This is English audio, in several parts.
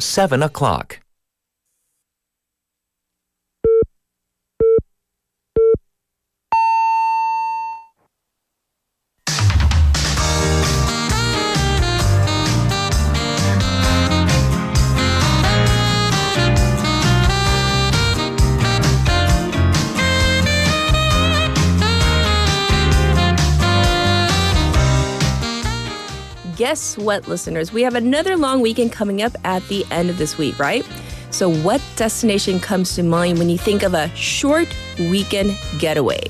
7 o'clock. Guess what, listeners? We have another long weekend coming up at the end of this week, right? So what destination comes to mind when you think of a short weekend getaway?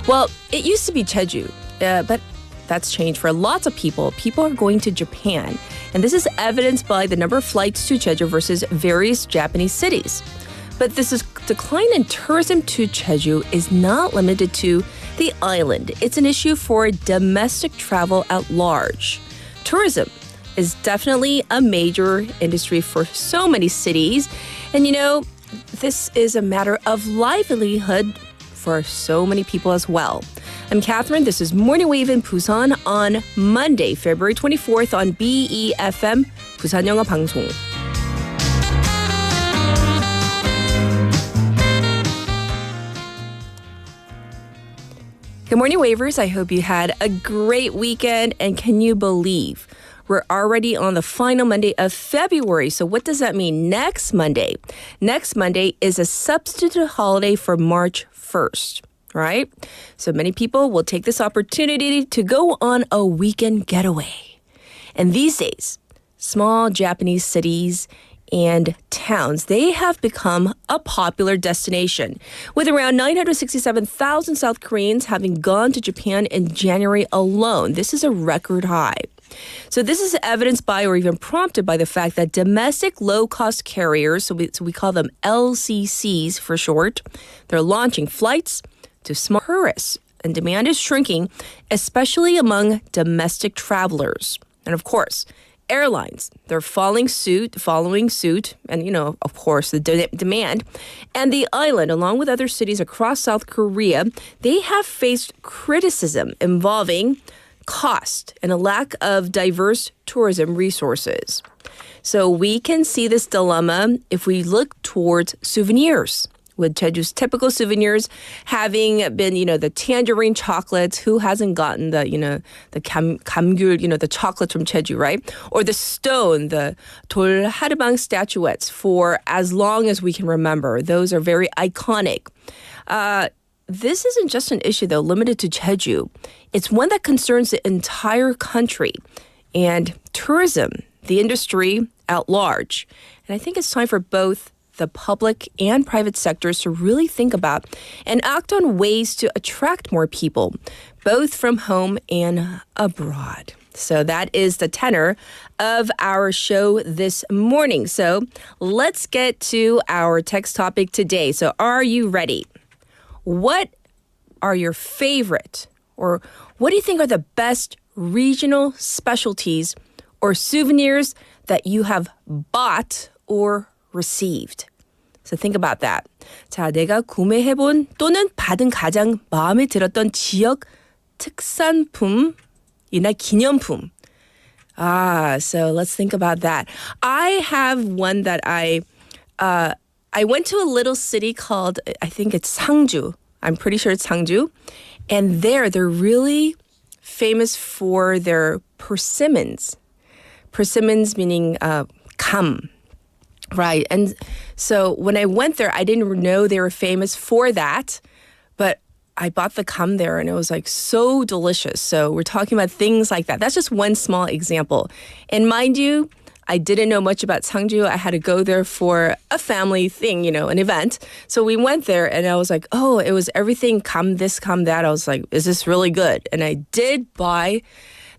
Well, it used to be Jeju, but that's changed for lots of people. People are going to Japan, and this is evidenced by the number of flights to Jeju versus various Japanese cities. But this decline in tourism to Jeju is not limited to the island. It's an issue for domestic travel at large. Tourism is definitely a major industry for so many cities. And this is a matter of livelihood for so many people as well. I'm Catherine. This is Morning Wave in Busan on Monday, February 24th on BEFM, 부산영어방송. Good morning, Wavers. I hope you had a great weekend. And can you believe we're already on the final Monday of February? So what does that mean? Next Monday is a substitute holiday for March 1st, right? So many people will take this opportunity to go on a weekend getaway. And these days, small Japanese cities and towns, they have become a popular destination, with around 967,000 South Koreans having gone to Japan in January alone. This is a record high. So this is evidenced by or even prompted by the fact that domestic low-cost carriers, so we call them LCCs for short, they're launching flights to small tourists, and demand is shrinking, especially among domestic travelers. And of course, airlines, they're following suit, and, of course, the demand. And the island, along with other cities across South Korea, they have faced criticism involving cost and a lack of diverse tourism resources. So we can see this dilemma if we look towards souvenirs, with Jeju's typical souvenirs having been, the tangerine chocolates. Who hasn't gotten the 감귤, the chocolates from Jeju, right? Or the stone, the 돌하르방 statuettes for as long as we can remember. Those are very iconic. This isn't just an issue, though, limited to Jeju. It's one that concerns the entire country and tourism, the industry at large. And I think it's time for both the public and private sectors to really think about and act on ways to attract more people, both from home and abroad. So that is the tenor of our show this morning. So let's get to our text topic today. So are you ready? What are your favorite, or what do you think are the best regional specialties or souvenirs that you have bought or received? So think about that. 자, 내가 구매해본 또는 받은 가장 마음에 들었던 지역 특산품이나 기념품. So let's think about that. I have one that I went to a little city called, I think it's Sangju. I'm pretty sure it's Sangju. And they're really famous for their persimmons. Persimmons meaning 감. Right. And so when I went there, I didn't know they were famous for that, but I bought the 감 there and it was so delicious. So we're talking about things like that. That's just one small example. And mind you, I didn't know much about Sangju. I had to go there for a family thing, an event. So we went there and I was like, oh, it was everything 감 this, 감 that. I was like, is this really good? And I did buy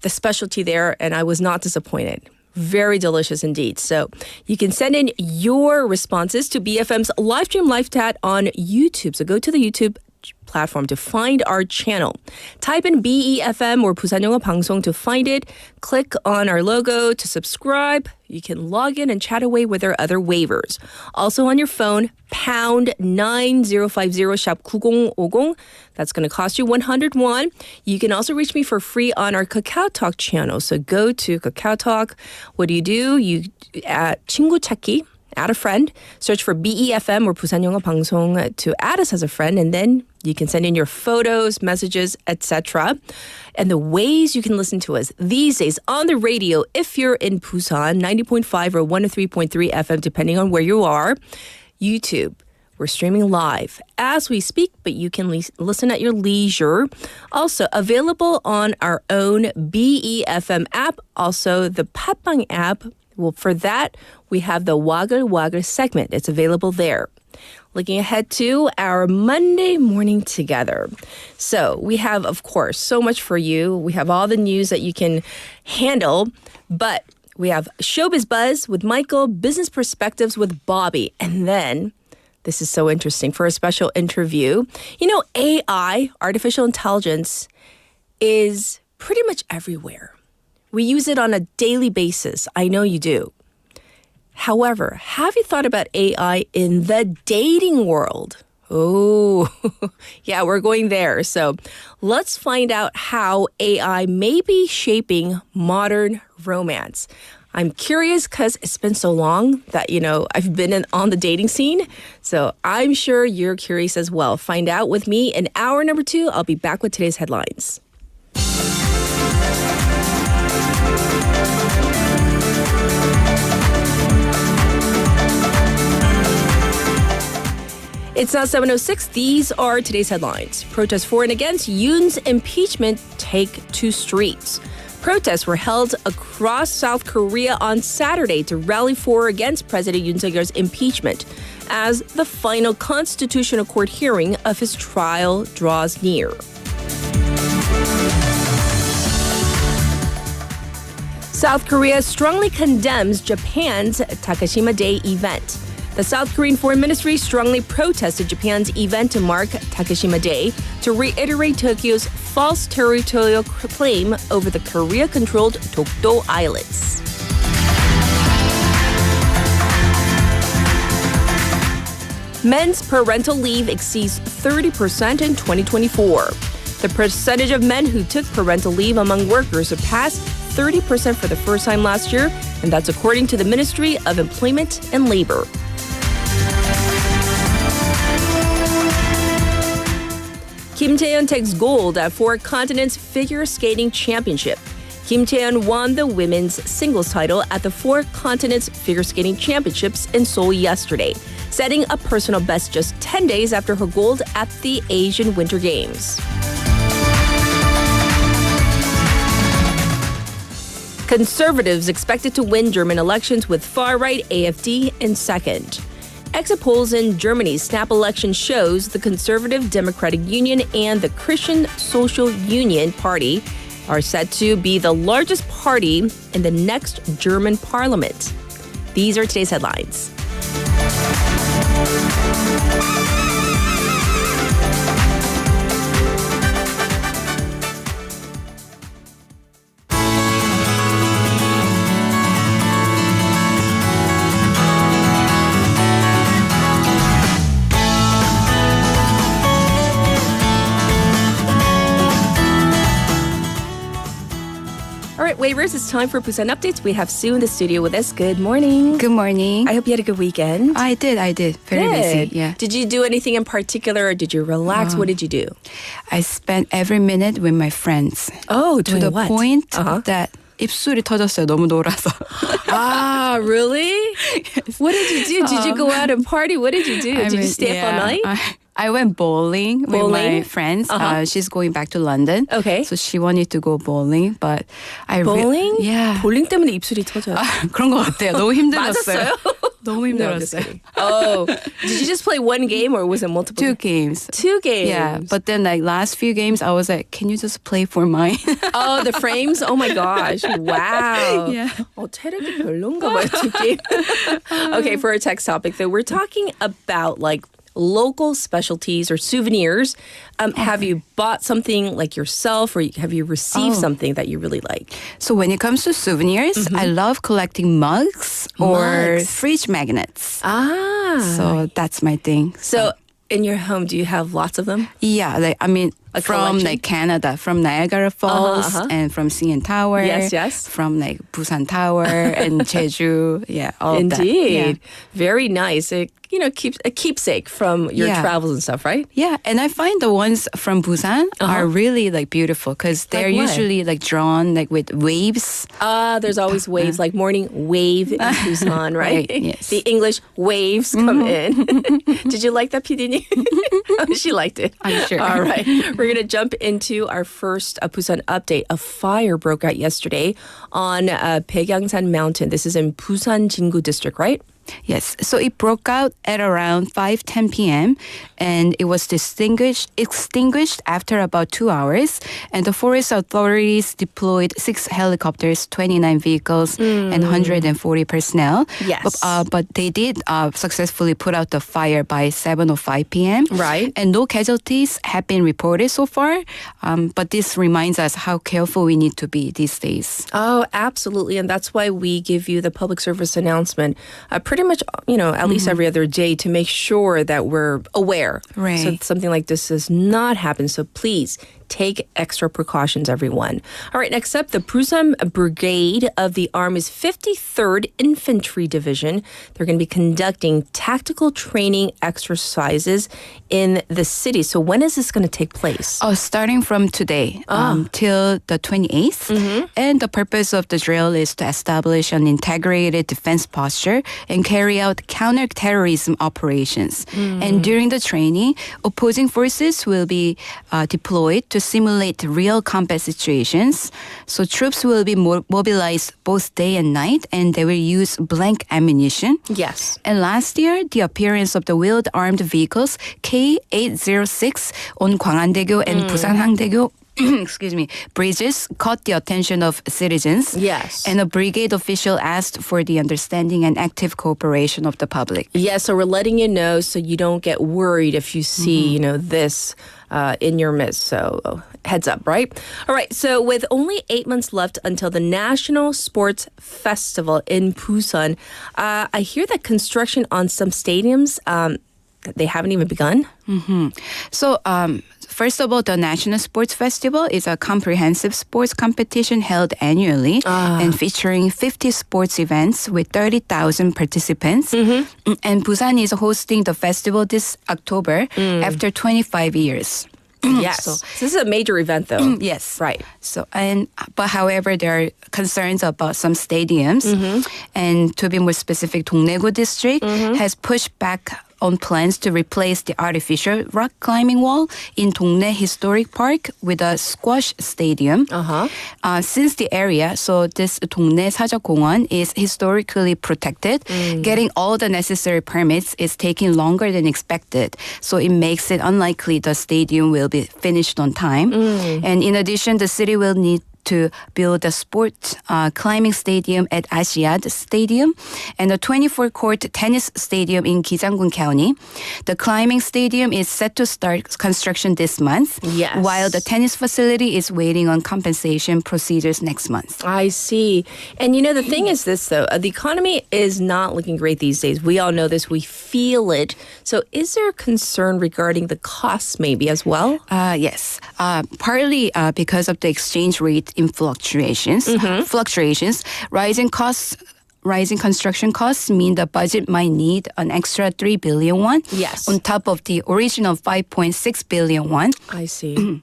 the specialty there and I was not disappointed. Very delicious indeed. So you can send in your responses to BFM's live stream live chat on YouTube. So go to the YouTube platform to find our channel. Type in BEFM or 부산영어방송 to find it. Click on our logo to subscribe. You can log in and chat away with our other waivers. Also on your phone, pound 9050 샵 9050. That's going to cost you 101. You can also reach me for free on our Kakao Talk channel. So go to Kakao Talk. What do? You 친구 찾기. Add a friend, search for BEFM or 부산영어방송 to add us as a friend, and then you can send in your photos, messages, etc. And the ways you can listen to us these days on the radio, if you're in Busan, 90.5 or 103.3 FM, depending on where you are. YouTube, we're streaming live as we speak, but you can listen at your leisure. Also available on our own BEFM app, also the 팟빵 app. Well, for that, we have the 와글와글 segment. It's available there. Looking ahead to our Monday morning together. So we have, of course, so much for you. We have all the news that you can handle, but we have Showbiz Buzz with Michael, Business Perspectives with Bobby, and then this is so interesting for a special interview. You know, AI, artificial intelligence, is pretty much everywhere. We use it on a daily basis. I know you do. However, have you thought about AI in the dating world? Oh, yeah, we're going there. So let's find out how AI may be shaping modern romance. I'm curious because it's been so long that, I've been on the dating scene. So I'm sure you're curious as well. Find out with me in hour number 2. I'll be back with today's headlines. It's now 7:06. These are today's headlines. Protests for and against Yoon's impeachment take to streets. Protests were held across South Korea on Saturday to rally for or against President Yoon Suk-yeol's impeachment as the final Constitutional Court hearing of his trial draws near. South Korea strongly condemns Japan's Takashima Day event. The South Korean Foreign Ministry strongly protested Japan's event to mark Takashima Day to reiterate Tokyo's false territorial claim over the Korea-controlled Dokdo Islands. Men's parental leave exceeds 30% in 2024. The percentage of men who took parental leave among workers surpassed 30% for the first time last year, and that's according to the Ministry of Employment and Labor. Kim Tae-yeon takes gold at Four Continents Figure Skating Championship. Kim Tae-yeon won the women's singles title at the Four Continents Figure Skating Championships in Seoul yesterday, setting a personal best just 10 days after her gold at the Asian Winter Games. Conservatives expected to win German elections with far-right AfD in second. Exit polls in Germany's snap election shows the Conservative Democratic Union and the Christian Social Union Party are set to be the largest party in the next German parliament. These are today's headlines. All right, Wavers, it's time for Busan Updates. We have Sue in the studio with us. Good morning. Good morning. I hope you had a good weekend. I did. Very busy. Yeah. Did you do anything in particular or did you relax? What did you do? I spent every minute with my friends. Oh, to the what? point that 입술이 터졌어요. 너무 놀아서. Ah, really? Yes. What did you do? Did you go out and party? What did you do? Did you stay up all night? I went bowling with my friends. She's going back to London. Okay. So she wanted to go bowling, but I bowling? Yeah. 볼링 때문에 입술이 터져요. 그런 것 같아요. 너무 힘들었어요. 맞았어요? 너무 힘들었어요. Oh, did you just play one game or was it multiple? Two games. Two games. Yeah, but then like last few games, I was like, can you just play for mine? Oh, the frames? Oh my gosh. Wow. Yeah. 체력이 별론가 봐요, 두 게임. Okay, for our text topic though, we're talking about like local specialties or souvenirs. Have you bought something like yourself, or have you received something that you really like? So when it comes to souvenirs, I love collecting mugs or fridge magnets. So that's my thing. So in your home, do you have lots of them? Yeah, from collection? Canada, from Niagara Falls and from CN Tower. Yes. From Busan Tower and Jeju. Yeah, all of that. Indeed. Yeah. Very nice. It keeps a keepsake from your travels and stuff, right? Yeah, and I find the ones from Busan are really beautiful because they're usually drawn with waves. There's always waves, like morning wave in Busan, right? Yes. The English waves come in. Did you like that, PD님? She liked it. I'm sure. All right. We're going to jump into our first Busan update. A fire broke out yesterday on Baekhyangsan Mountain. This is in Busan Jingu district, right? Yes, so it broke out at around 5:10 p.m. and it was extinguished after about 2 hours. And the forest authorities deployed 6 helicopters, 29 vehicles, and 140 personnel. Yes. But they did successfully put out the fire by 7:05 p.m. Right. And no casualties have been reported so far. But this reminds us how careful we need to be these days. Oh, absolutely. And that's why we give you the public service announcement pretty much, at least every other day to make sure that we're aware. Right. So something like this does not happen. So please take extra precautions, everyone. All right, next up, the Busan Brigade of the Army's 53rd Infantry Division. They're going to be conducting tactical training exercises in the city. So when is this going to take place? Starting from today till the 28th. And the purpose of the drill is to establish an integrated defense posture and carry out counterterrorism operations. And during the training, opposing forces will be deployed to simulate real combat situations. So troops will be mobilized both day and night, and they will use blank ammunition. Yes. And last year, the appearance of the wheeled armed vehicles K806 on Gwanghandaegyo and Busan-Hangdaegyo bridges caught the attention of citizens. Yes. And a brigade official asked for the understanding and active cooperation of the public. Yeah, so we're letting you know so you don't get worried if you see, this in your midst. So heads up, right? All right, so with only 8 months left until the National Sports Festival in Busan, I hear that construction on some stadiums, they haven't even begun. So, first of all, the National Sports Festival is a comprehensive sports competition held annually and featuring 50 sports events with 30,000 participants. And Busan is hosting the festival this October after 25 years. Yes. So this is a major event, though. Yes. Right. So, but however, there are concerns about some stadiums. And to be more specific, Dongnaegu district has pushed back on plans to replace the artificial rock climbing wall in Dongnae Historic Park with a squash stadium. Since the area, so this Dongnae 사적공원 is historically protected, getting all the necessary permits is taking longer than expected. So it makes it unlikely the stadium will be finished on time. And in addition, the city will need to build a sports climbing stadium at Asiad Stadium and a 24-court tennis stadium in Gijanggun County. The climbing stadium is set to start construction this month, while the tennis facility is waiting on compensation procedures next month. I see. And the thing is this, though. The economy is not looking great these days. We all know this. We feel it. So is there a concern regarding the costs maybe as well? Yes. Partly because of the exchange rate in fluctuations, rising construction costs mean the budget might need an extra 3 billion won on top of the original 5.6 billion won. I see.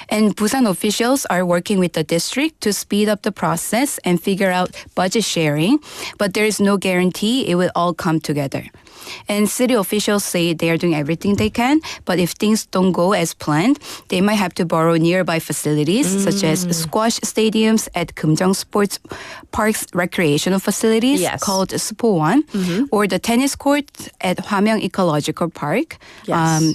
And Busan officials are working with the district to speed up the process and figure out budget sharing, but there is no guarantee it will all come together. And city officials say they are doing everything they can, but if things don't go as planned, they might have to borrow nearby facilities such as squash stadiums at Kumjong Sports Park's recreational facilities called Supo-One, or the tennis court at Hwamyeong Ecological Park.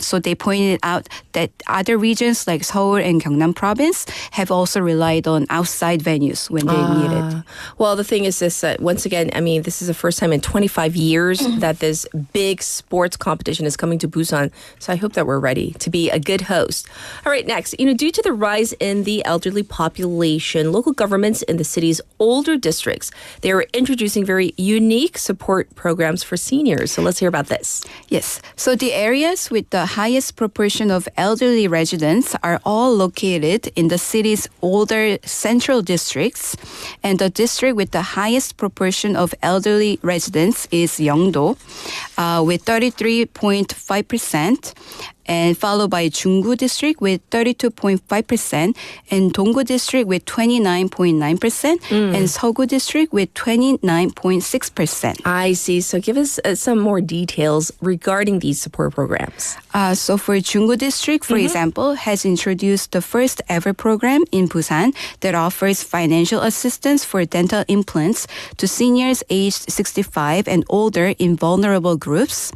So they pointed out that other regions like Seoul and Gyeongnam Province have also relied on outside venues when they need it. Well, the thing is this, once again, I mean, this is the first time in 25 years that this big sports competition is coming to Busan. So I hope that we're ready to be a good host. All right, next, due to the rise in the elderly population, local governments in the city's older districts, they are introducing very unique support programs for seniors. So let's hear about this. Yes. So the areas with the highest proportion of elderly residents are all located in the city's older central districts. And the district with the highest proportion of elderly residents is Yeongdo, with 33.5%. And followed by Junggu district with 32.5%, and Donggu district with 29.9%, and Seogu district with 29.6%. I see. So give us some more details regarding these support programs. So for Junggu district, for example, has introduced the first ever program in Busan that offers financial assistance for dental implants to seniors aged 65 and older in vulnerable groups.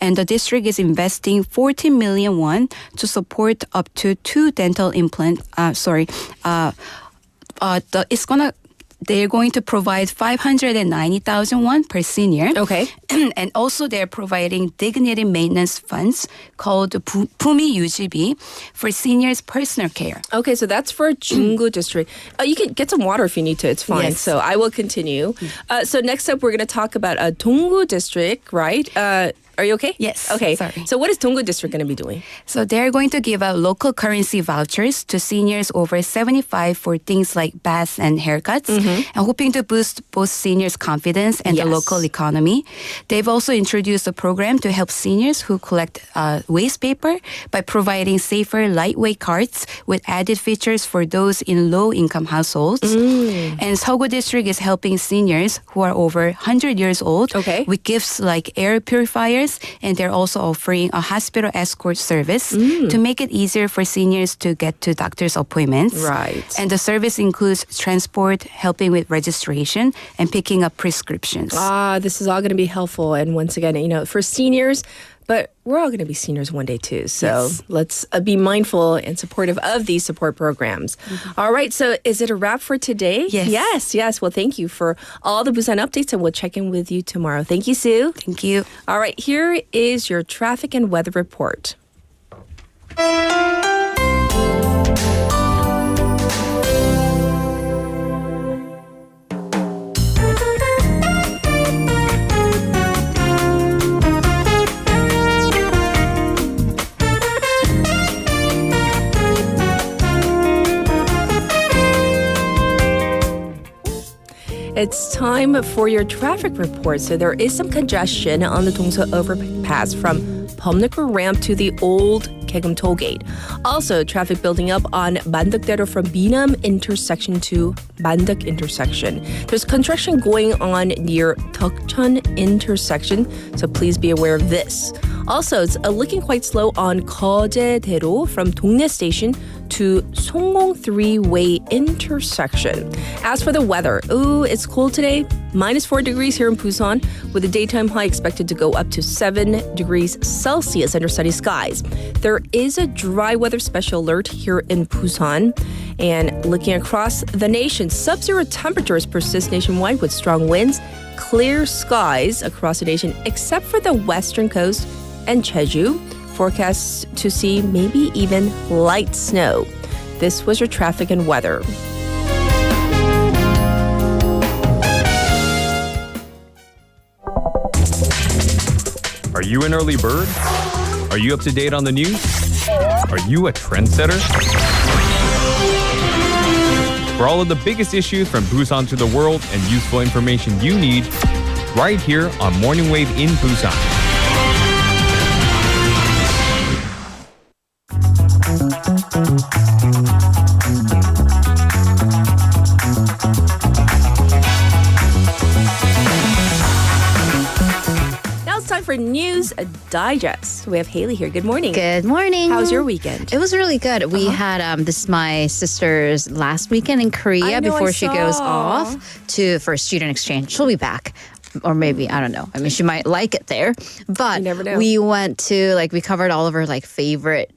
And the district is investing 14 million won to support up to 2 dental implants. They're going to provide 590,000 won per senior. Okay. And also they're providing dignity maintenance funds called Bumi Yujibi for seniors' personal care. Okay, so that's for Junggu district. You can get some water if you need to. It's fine. Yes. So I will continue. So next up, we're going to talk about Donggu district, right? Are you okay? Yes. Okay. Sorry. So what is Donggu district going to be doing? So they're going to give out local currency vouchers to seniors over 75 for things like baths and haircuts, and hoping to boost both seniors' confidence and the local economy. They've also introduced a program to help seniors who collect waste paper by providing safer, lightweight carts with added features for those in low-income households. And Seogu district is helping seniors who are over 100 years old with gifts like air purifiers, and they're also offering a hospital escort service to make it easier for seniors to get to doctor's appointments. Right. And the service includes transport, helping with registration, and picking up prescriptions. This is all going to be helpful. And once again, for seniors, but we're all going to be seniors one day too. So let's be mindful and supportive of these support programs. All right. So is it a wrap for today? Yes. Well, thank you for all the Busan updates, and we'll check in with you tomorrow. Thank you, Sue. Thank you. All right. Here is your traffic and weather report. It's time for your traffic report. So there is some congestion on the Dongso overpass from Pyeongnukkwa ramp to the old Kaegum tollgate. Also, traffic building up on Mandukdaero from Binam intersection to Manduk intersection. There's construction going on near Deokcheon intersection, so please be aware of this. Also, it's looking quite slow on Geojae-daero from Dongnae Station to Songgong 3-way intersection. As for the weather, it's cold today. -4 degrees here in Busan, with the daytime high expected to go up to 7 degrees Celsius under sunny skies. There is a dry weather special alert here in Busan. And looking across the nation, sub-zero temperatures persist nationwide with strong winds, clear skies across the nation except for the western coast and Jeju. Forecasts to see maybe even light snow. This was your traffic and weather. Are you an early bird? Are you up to date on the news? Are you a trendsetter? For all of the biggest issues from Busan to the world and useful information you need, right here on Morning Wave in Busan. For News Digest. We have Haley here. Good morning. Good morning. How was your weekend? It was really good. We had this is my sister's last weekend in Korea before she goes off for student exchange. She'll be back. Or maybe, I don't know. I mean, she might like it there. But you never know. We went to, we covered all of her, favorite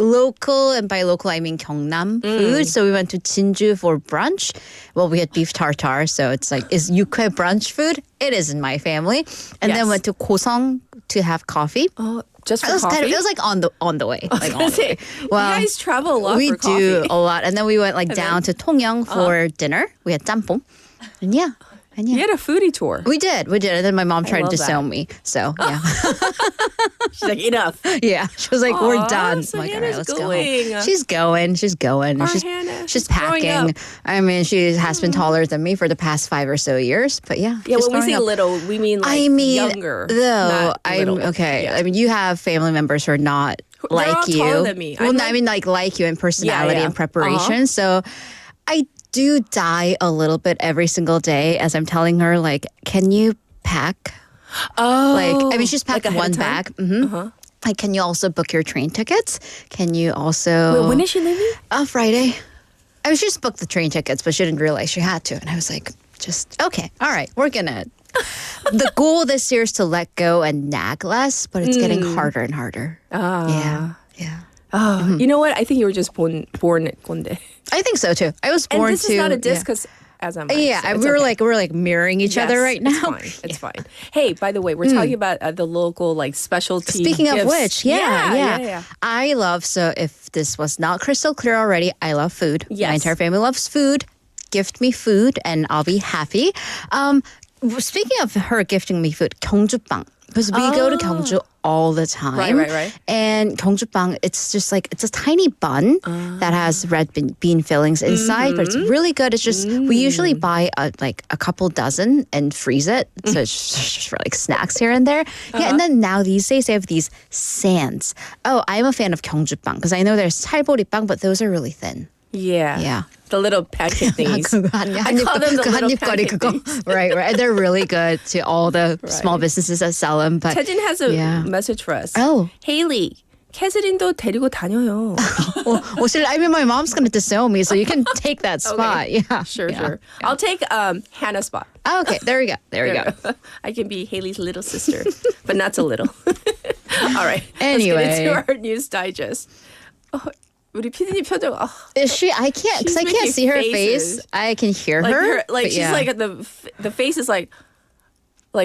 local, and by local I mean Gyeongnam food. So we went to Jinju for brunch. Well, we had beef tartare, so it's is Ukhae brunch food? It is in my family. And then went to Gosong to have coffee. Oh, just for It was coffee? it was like on the way. Like on the way. You guys travel a lot we for coffee. do a lot. And then we went like down to Tongyang for dinner. We had 짬뽕. And yeah. You had a foodie tour. We did. And then my mom tried to love disown me. So, yeah. She's like, enough. Yeah. She was like, we're done. So I'm like, all Hannah's right, let's going. go home. She's going. She's going. Poor She's, Hannah. she's growing packing. up. I mean, she has been taller than me for the past 5 or so years. But yeah. Yeah, she's when we growing say up. little, we mean like younger. Though, not I'm little. okay. Yeah. I mean, you have family members who are not They're like all you. taller than me. Well, I'm I mean, like you in personality yeah. and preparation. So I do die a little bit every single day as I'm telling her, like, can you pack? Oh. Like, I mean, she's packed like ahead one of time? bag. Mm-hmm. Like, can you also book your train tickets? Can you also... Wait, when is she leaving? Friday. I mean, she just booked the train tickets, but she didn't realize she had to. And I was like, okay, all right, we're gonna... The goal this year is to let go and nag less, but it's getting harder and harder. Yeah. Oh, you know what? I think you were just born Gonde. I think so too. I was born And this to... is not a diss yeah. because as am I. Yeah, so it's we're okay. like mirroring each other right now. It's fine. Hey, by the way, we're talking about the local like specialty. Speaking of gifts. which, yeah. I love, so if this was not crystal clear already, I love food. Yes. My entire family loves food. Gift me food and I'll be happy. Speaking of her gifting me food, 경주빵. Because we go to Gyeongju all the time. Right. And 경주빵, it's just like, it's a tiny bun that has red bean fillings inside, but it's really good. It's just, we usually buy a couple dozen and freeze it. So it's just for like snacks here and there. Yeah, and then now these days they have these sands. Oh, I'm a fan of 경주빵 because I know there's 찰보리빵, but those are really thin. Yeah. The little pancake thingies. I call them the little pancake things. Right. And they're really good to all the small businesses that sell them. But Taejin has a message for us. Oh. Haley, 캐서린도 데리고 다녀요. I mean, my mom's going to disown me, so you can take that spot. Okay. Yeah. Sure. I'll take Hannah's spot. Oh, okay, there we go. There we go. I can be Haley's little sister, but not so little. All right. Anyway. Let's get into our news digest. 우리 피디님 표정. Is she? I can't, because I She's can't see her making face. faces. I can hear her. Like she's like the face is like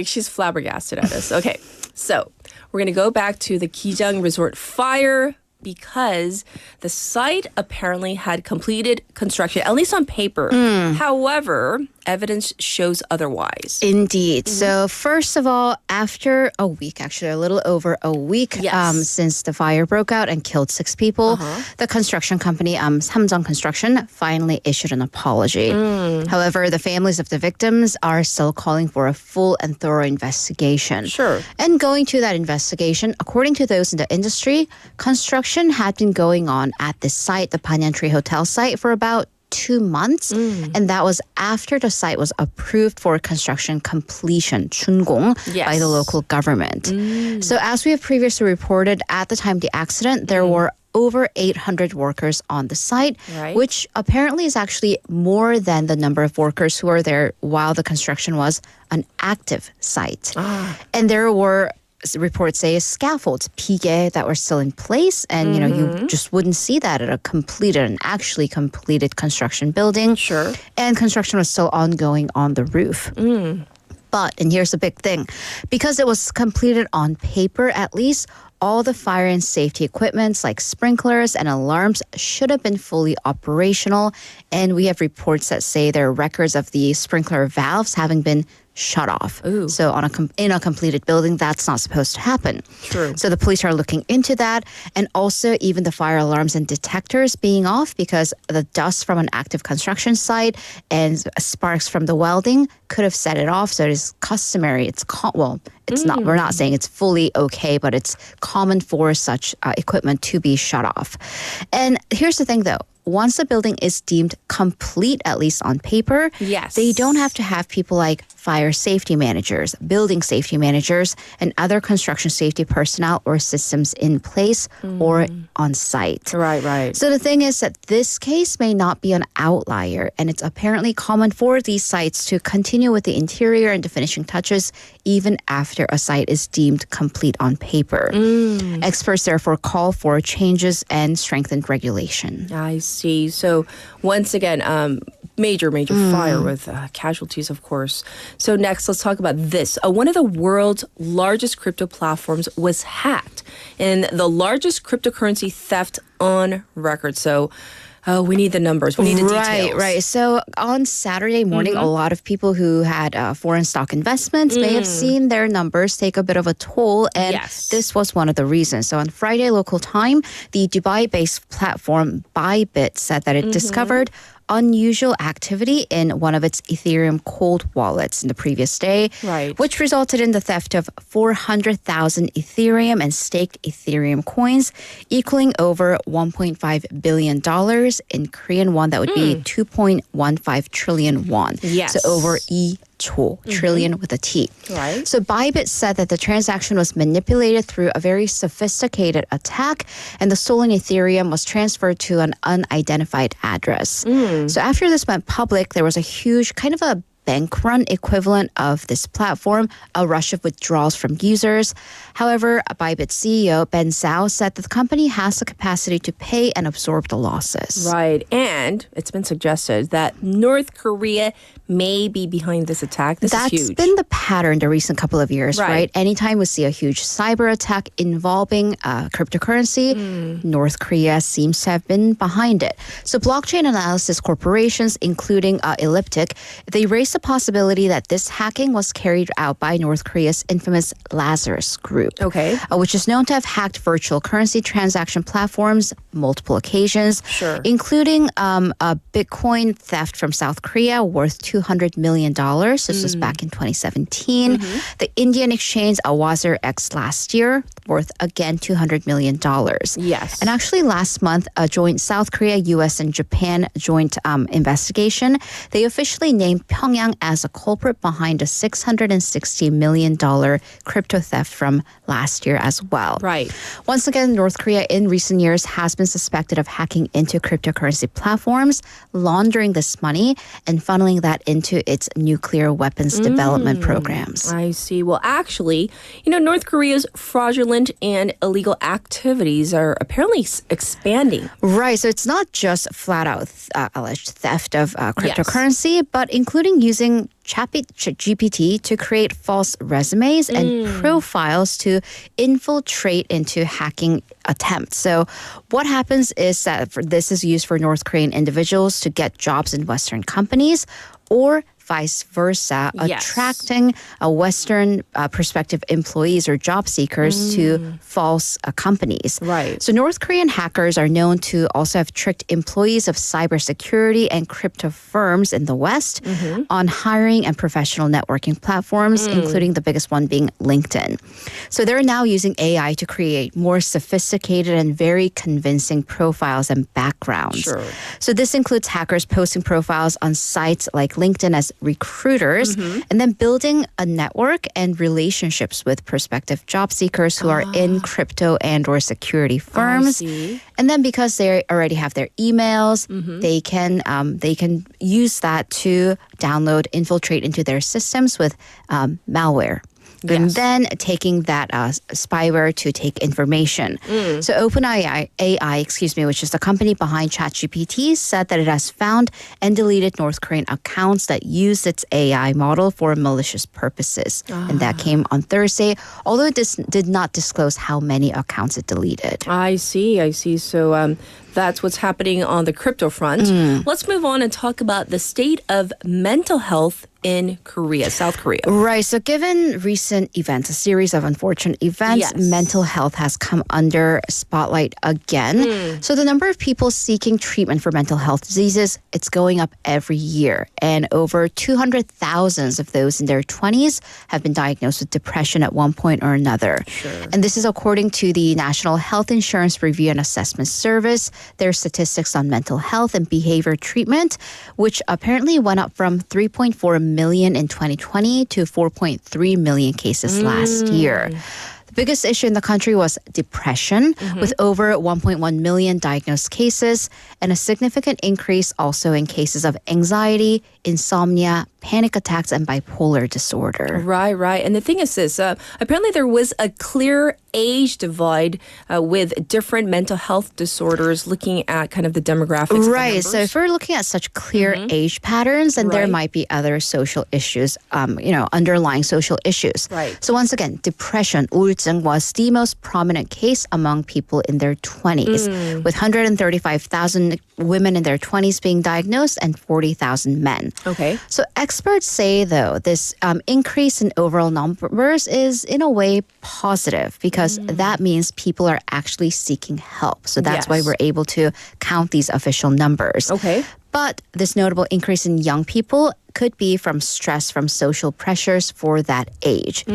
she's flabbergasted at us. Okay, so we're gonna go back to the Kijang Resort fire because the site apparently had completed construction, at least on paper. However, evidence shows otherwise. Indeed. So first of all, after a week, actually a little over a week since the fire broke out and killed 6 people, the construction company Samjong Construction finally issued an apology. However, the families of the victims are still calling for a full and thorough investigation. Sure. And going to that investigation, according to those in the industry, construction had been going on at this site, the 반얀트리 hotel site, for about 2 months. And that was after the site was approved for construction completion, 준공, by the local government. So as we have previously reported, at the time of the accident, there were over 800 workers on the site, which apparently is actually more than the number of workers who were there while the construction was an active site. And there were reports say scaffolds, 비계, that were still in place, and you just wouldn't see that at an actually completed construction building. Sure. And construction was still ongoing on the roof. But, and here's the big thing, because it was completed on paper at least, all the fire and safety equipments like sprinklers and alarms should have been fully operational. And we have reports that say there are records of the sprinkler valves having been shut off. Ooh. So in a completed building, that's not supposed to happen. True. So the police are looking into that. And also even the fire alarms and detectors being off because the dust from an active construction site and sparks from the welding could have set it off. So it is customary. It's not, we're not saying it's fully okay, but it's common for such equipment to be shut off. And here's the thing though. Once the building is deemed complete, at least on paper, they don't have to have people like fire safety managers, building safety managers, and other construction safety personnel or systems in place or on site. Right. So the thing is that this case may not be an outlier, and it's apparently common for these sites to continue with the interior and the finishing touches even after a site is deemed complete on paper. Experts therefore call for changes and strengthened regulation. I see. So once again, major fire with casualties, of course. So next, let's talk about this. One of the world's largest crypto platforms was hacked, and the largest cryptocurrency theft on record. So we need the numbers. We need the details. Right. So on Saturday morning, a lot of people who had foreign stock investments may have seen their numbers take a bit of a toll, and this was one of the reasons. So on Friday local time, the Dubai-based platform Baybit said that it discovered unusual activity in one of its Ethereum cold wallets in the previous day, which resulted in the theft of 400,000 Ethereum and staked Ethereum coins, equaling over $1.5 billion in Korean won. That would be 2.15 trillion won. Yes. So over trillion with a T. Right. So Baybit said that the transaction was manipulated through a very sophisticated attack, and the stolen Ethereum was transferred to an unidentified address. So after this went public, there was a huge kind of a bank run equivalent of this platform, a rush of withdrawals from users. However, Baybit CEO Ben Zhao said that the company has the capacity to pay and absorb the losses. Right. And it's been suggested that North Korea may be behind this attack. This is huge. That's been the pattern the recent couple of years, right? Anytime we see a huge cyber attack involving cryptocurrency, North Korea seems to have been behind it. So blockchain analysis corporations, including Elliptic, they raised the possibility that this hacking was carried out by North Korea's infamous Lazarus group, which is known to have hacked virtual currency transaction platforms multiple occasions, including a Bitcoin theft from South Korea worth $200 million. This was back in 2017. The Indian exchange Awazar X last year, worth again $200 million. Yes. And actually last month, a joint South Korea, US, and Japan joint investigation, they officially named Pyongyang as a culprit behind a $660 million crypto theft from last year as well. Right. Once again, North Korea in recent years has been suspected of hacking into cryptocurrency platforms, laundering this money, and funneling that into its nuclear weapons development programs. I see. Well, actually, North Korea's fraudulent and illegal activities are apparently expanding. Right. So it's not just flat out alleged theft of cryptocurrency, but including using 챗GPT to create false resumes and profiles to infiltrate into hacking attempts. So what happens is that this is used for North Korean individuals to get jobs in Western companies, or vice versa, attracting Western prospective employees or job seekers to false companies. Right. So North Korean hackers are known to also have tricked employees of cybersecurity and crypto firms in the West on hiring and professional networking platforms, including the biggest one being LinkedIn. So they're now using AI to create more sophisticated and very convincing profiles and backgrounds. So this includes hackers posting profiles on sites like LinkedIn as recruiters, and then building a network and relationships with prospective job seekers who are in crypto and or security firms. And then because they already have their emails, they can use that to download, infiltrate into their systems with malware. And then taking that spyware to take information. So OpenAI, which is the company behind ChatGPT, said that it has found and deleted North Korean accounts that used its AI model for malicious purposes. And that came on Thursday, although it did not disclose how many accounts it deleted. I see. So that's what's happening on the crypto front. Let's move on and talk about the state of mental health in Korea, South Korea. Right. So given recent events, a series of unfortunate events, mental health has come under spotlight again. So the number of people seeking treatment for mental health diseases, it's going up every year. And over 200,000 of those in their 20s have been diagnosed with depression at one point or another. And this is according to the National Health Insurance Review and Assessment Service. Their statistics on mental health and behavior treatment, which apparently went up from 3.4 million in 2020 to 4.3 million cases last year. The biggest issue in the country was depression, with over 1.1 million diagnosed cases, and a significant increase also in cases of anxiety, insomnia, panic attacks, and bipolar disorder. Right. And the thing is this, apparently there was a clear age divide with different mental health disorders looking at kind of the demographics. Right. So if we're looking at such clear age patterns, then there might be other social issues, underlying social issues. Right. So once again, depression, 우울증, was the most prominent case among people in their 20s, with 135,000 women in their 20s being diagnosed and 40,000 men. Okay. So experts say, though, this increase in overall numbers is in a way positive because that means people are actually seeking help. So that's why we're able to count these official numbers. Okay. But this notable increase in young people could be from stress from social pressures for that age.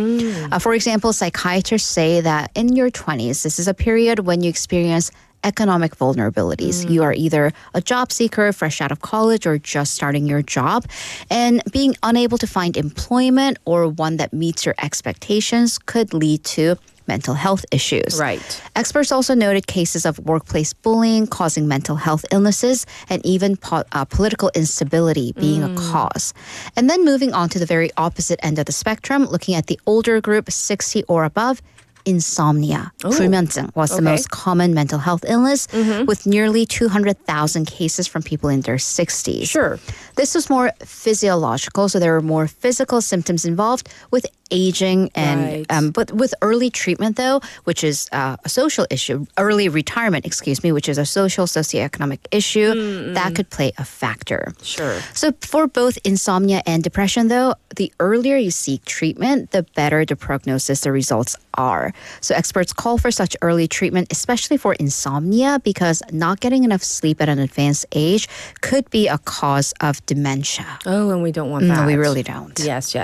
For example, psychiatrists say that in your 20s, this is a period when you experience economic vulnerabilities. You are either a job seeker, fresh out of college, or just starting your job. And being unable to find employment or one that meets your expectations could lead to mental health issues. Right. Experts also noted cases of workplace bullying causing mental health illnesses and even political instability being a cause. And then moving on to the very opposite end of the spectrum, looking at the older group, 60 or above, insomnia, 불면증, was the most common mental health illness with nearly 200,000 cases from people in their 60s. Sure. This was more physiological, so there were more physical symptoms involved with aging and but with early treatment though, which is a social issue, early retirement, which is a social socioeconomic issue that could play a factor. Sure. So for both insomnia and depression though, the earlier you seek treatment, the better the prognosis the results are. So experts call for such early treatment, especially for insomnia, because not getting enough sleep at an advanced age could be a cause of dementia. Oh, and we don't want that. No, we really don't. Yes.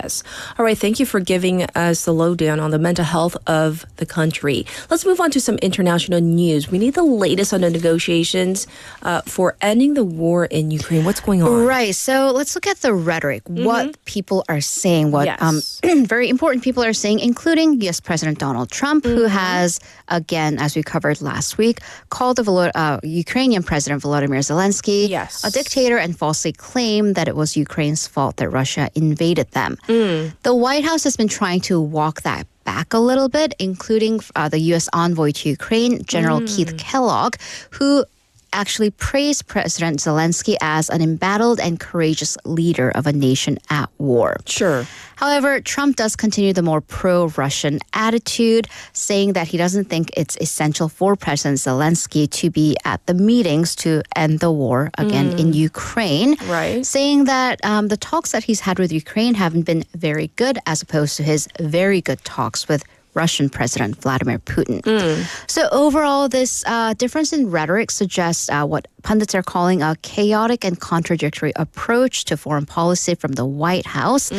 All right, thank you for giving us the lowdown on the mental health of the country. Let's move on to some international news. We need the latest on the negotiations for ending the war in Ukraine. What's going on? Right, so let's look at the rhetoric, what people are saying, what very important people are saying, including U.S. President Donald Trump, who has, again, as we covered last week, called the Ukrainian President Volodymyr Zelensky a dictator and falsely claimed that it was Ukraine's fault that Russia invaded them. The White House has been trying to walk that back a little bit, including the U.S. envoy to Ukraine, General Keith Kellogg, who actually praised President Zelensky as an embattled and courageous leader of a nation at war. Sure. However, Trump does continue the more pro-Russian attitude, saying that he doesn't think it's essential for President Zelensky to be at the meetings to end the war again in Ukraine. Right. Saying that the talks that he's had with Ukraine haven't been very good as opposed to his very good talks with Russian President Vladimir Putin. So overall, this difference in rhetoric suggests what pundits are calling a chaotic and contradictory approach to foreign policy from the White House.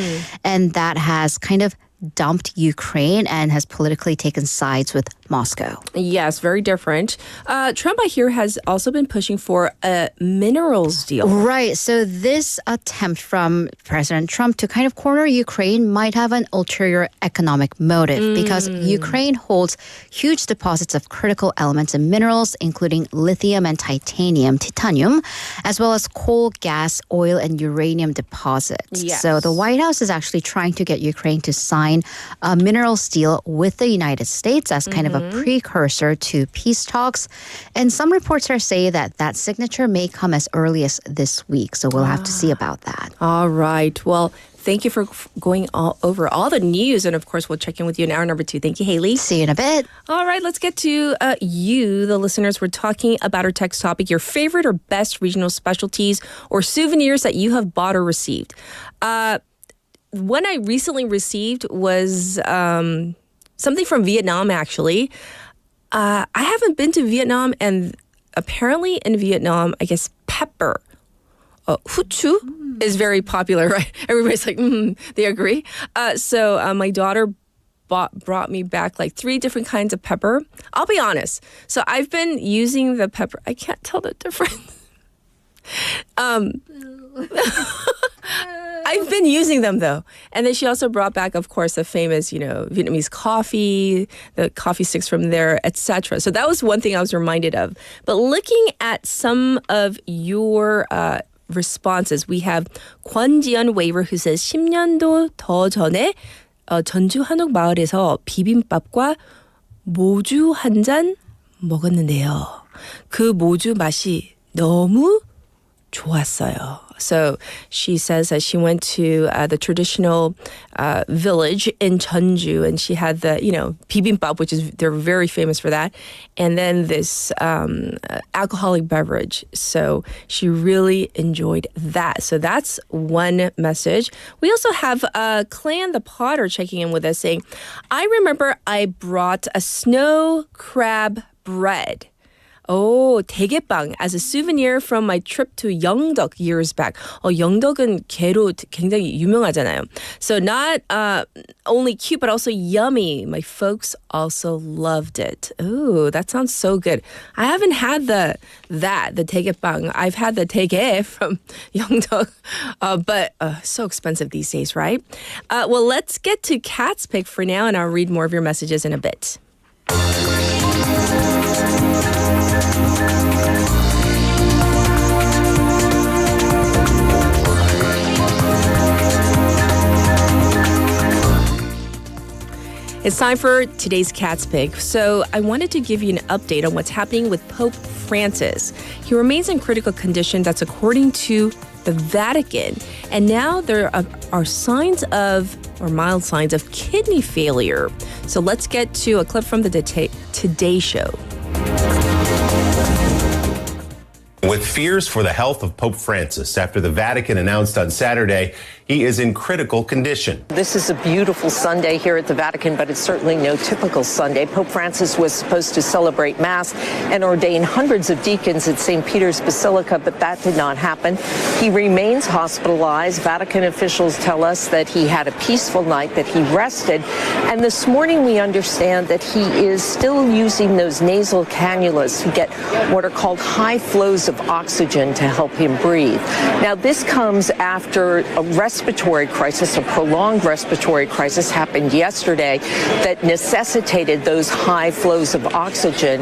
And that has kind of dumped Ukraine and has politically taken sides with Moscow. Yes, very different. Trump, I hear, has also been pushing for a minerals deal. Right. So this attempt from President Trump to kind of corner Ukraine might have an ulterior economic motive because Ukraine holds huge deposits of critical elements and minerals, including lithium and titanium, as well as coal, gas, oil, and uranium deposits. Yes. So the White House is actually trying to get Ukraine to sign a minerals deal with the United States as kind of a precursor to peace talks. And some reports are saying that that signature may come as early as this week. So we'll have to see about that. All right. Well, thank you for going over all the news. And of course, we'll check in with you in hour number 2. Thank you, Haley. See you in a bit. All right, let's get to you, the listeners. We're talking about our text topic, your favorite or best regional specialties or souvenirs that you have bought or received. One I recently received was something from Vietnam, actually. I haven't been to Vietnam, and apparently in Vietnam, I guess pepper, huchu, is very popular, right? Everybody's like, they agree. So my daughter brought me back like 3 different kinds of pepper. I'll be honest. So I've been using the pepper. I can't tell the difference. I've been using them though. And then she also brought back, of course, the famous, Vietnamese coffee, the coffee sticks from there, etc. So that was one thing I was reminded of. But looking at some of your responses. We have 권지연 Waver who says 10년도 더 전에 전주 한옥 마을에서 비빔밥과 모주 한 잔 먹었는데요. 그 모주 맛이 너무 좋았어요. So she says that she went to the traditional village in Jeonju, and she had the, bibimbap, which is, they're very famous for that, and then this alcoholic beverage. So she really enjoyed that. So that's one message. We also have Clan the Potter checking in with us saying, I remember I brought a snow crab bread. Oh, 대게빵 as a souvenir from my trip to 영덕 years back. 영덕은 게로 굉장히 유명하잖아요. So not only cute, but also yummy. My folks also loved it. Ooh, that sounds so good. I haven't had the 대게빵. I've had the 대게 from 영덕, but so expensive these days, right? Well, let's get to Kat's pick for now, and I'll read more of your messages in a bit. It's time for today's Cat's Pick. So I wanted to give you an update on what's happening with Pope Francis. He remains in critical condition. That's according to the Vatican. And now there are signs of, or mild signs of, kidney failure. So let's get to a clip from the Today Show. With fears for the health of Pope Francis after the Vatican announced on Saturday he is in critical condition. This is a beautiful Sunday here at the Vatican, but it's certainly no typical Sunday. Pope Francis was supposed to celebrate Mass and ordain hundreds of deacons at St. Peter's Basilica, but that did not happen. He remains hospitalized. Vatican officials tell us that he had a peaceful night, that he rested, and this morning we understand that he is still using those nasal cannulas to get what are called high flows of oxygen to help him breathe. Now, this comes after a respiratory crisis, a prolonged respiratory crisis happened yesterday that necessitated those high flows of oxygen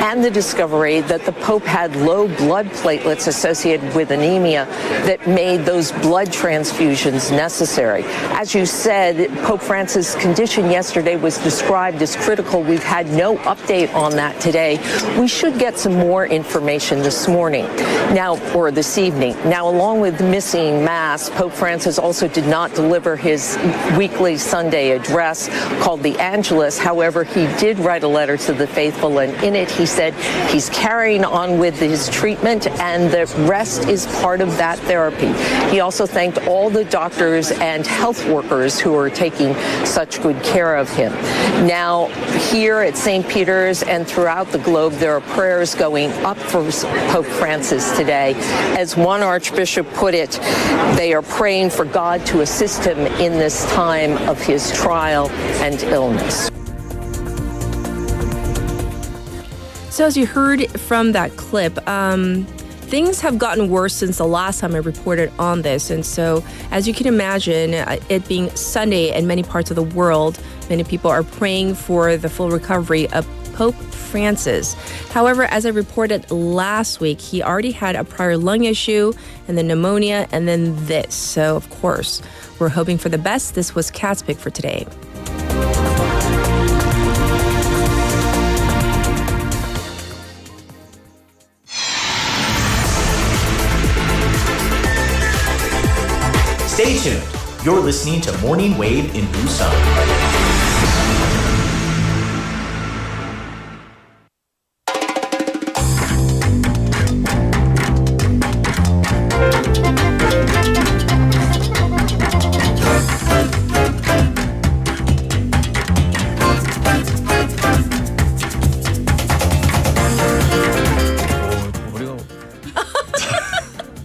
and the discovery that the Pope had low blood platelets associated with anemia that made those blood transfusions necessary. As you said, Pope Francis' condition yesterday was described as critical. We've had no update on that today. We should get some more information this morning. Now, or this evening. Now, along with missing Mass, Pope Francis also did not deliver his weekly Sunday address called the Angelus. However, he did write a letter to the faithful, and in it he said he's carrying on with his treatment and the rest is part of that therapy. He also thanked all the doctors and health workers who are taking such good care of him. Now, here at St. Peter's and throughout the globe, there are prayers going up for Pope Francis today. As one archbishop put it, they are praying for God to assist him in this time of his trial and illness. So as you heard from that clip, things have gotten worse since the last time I reported on this. And so, as you can imagine, it being Sunday in many parts of the world, many people are praying for the full recovery of Pope Francis. However, as I reported last week, he already had a prior lung issue and then pneumonia and then this. So, of course, we're hoping for the best. This was Kat's Pick for today. Stay tuned. You're listening to Morning Wave in Busan.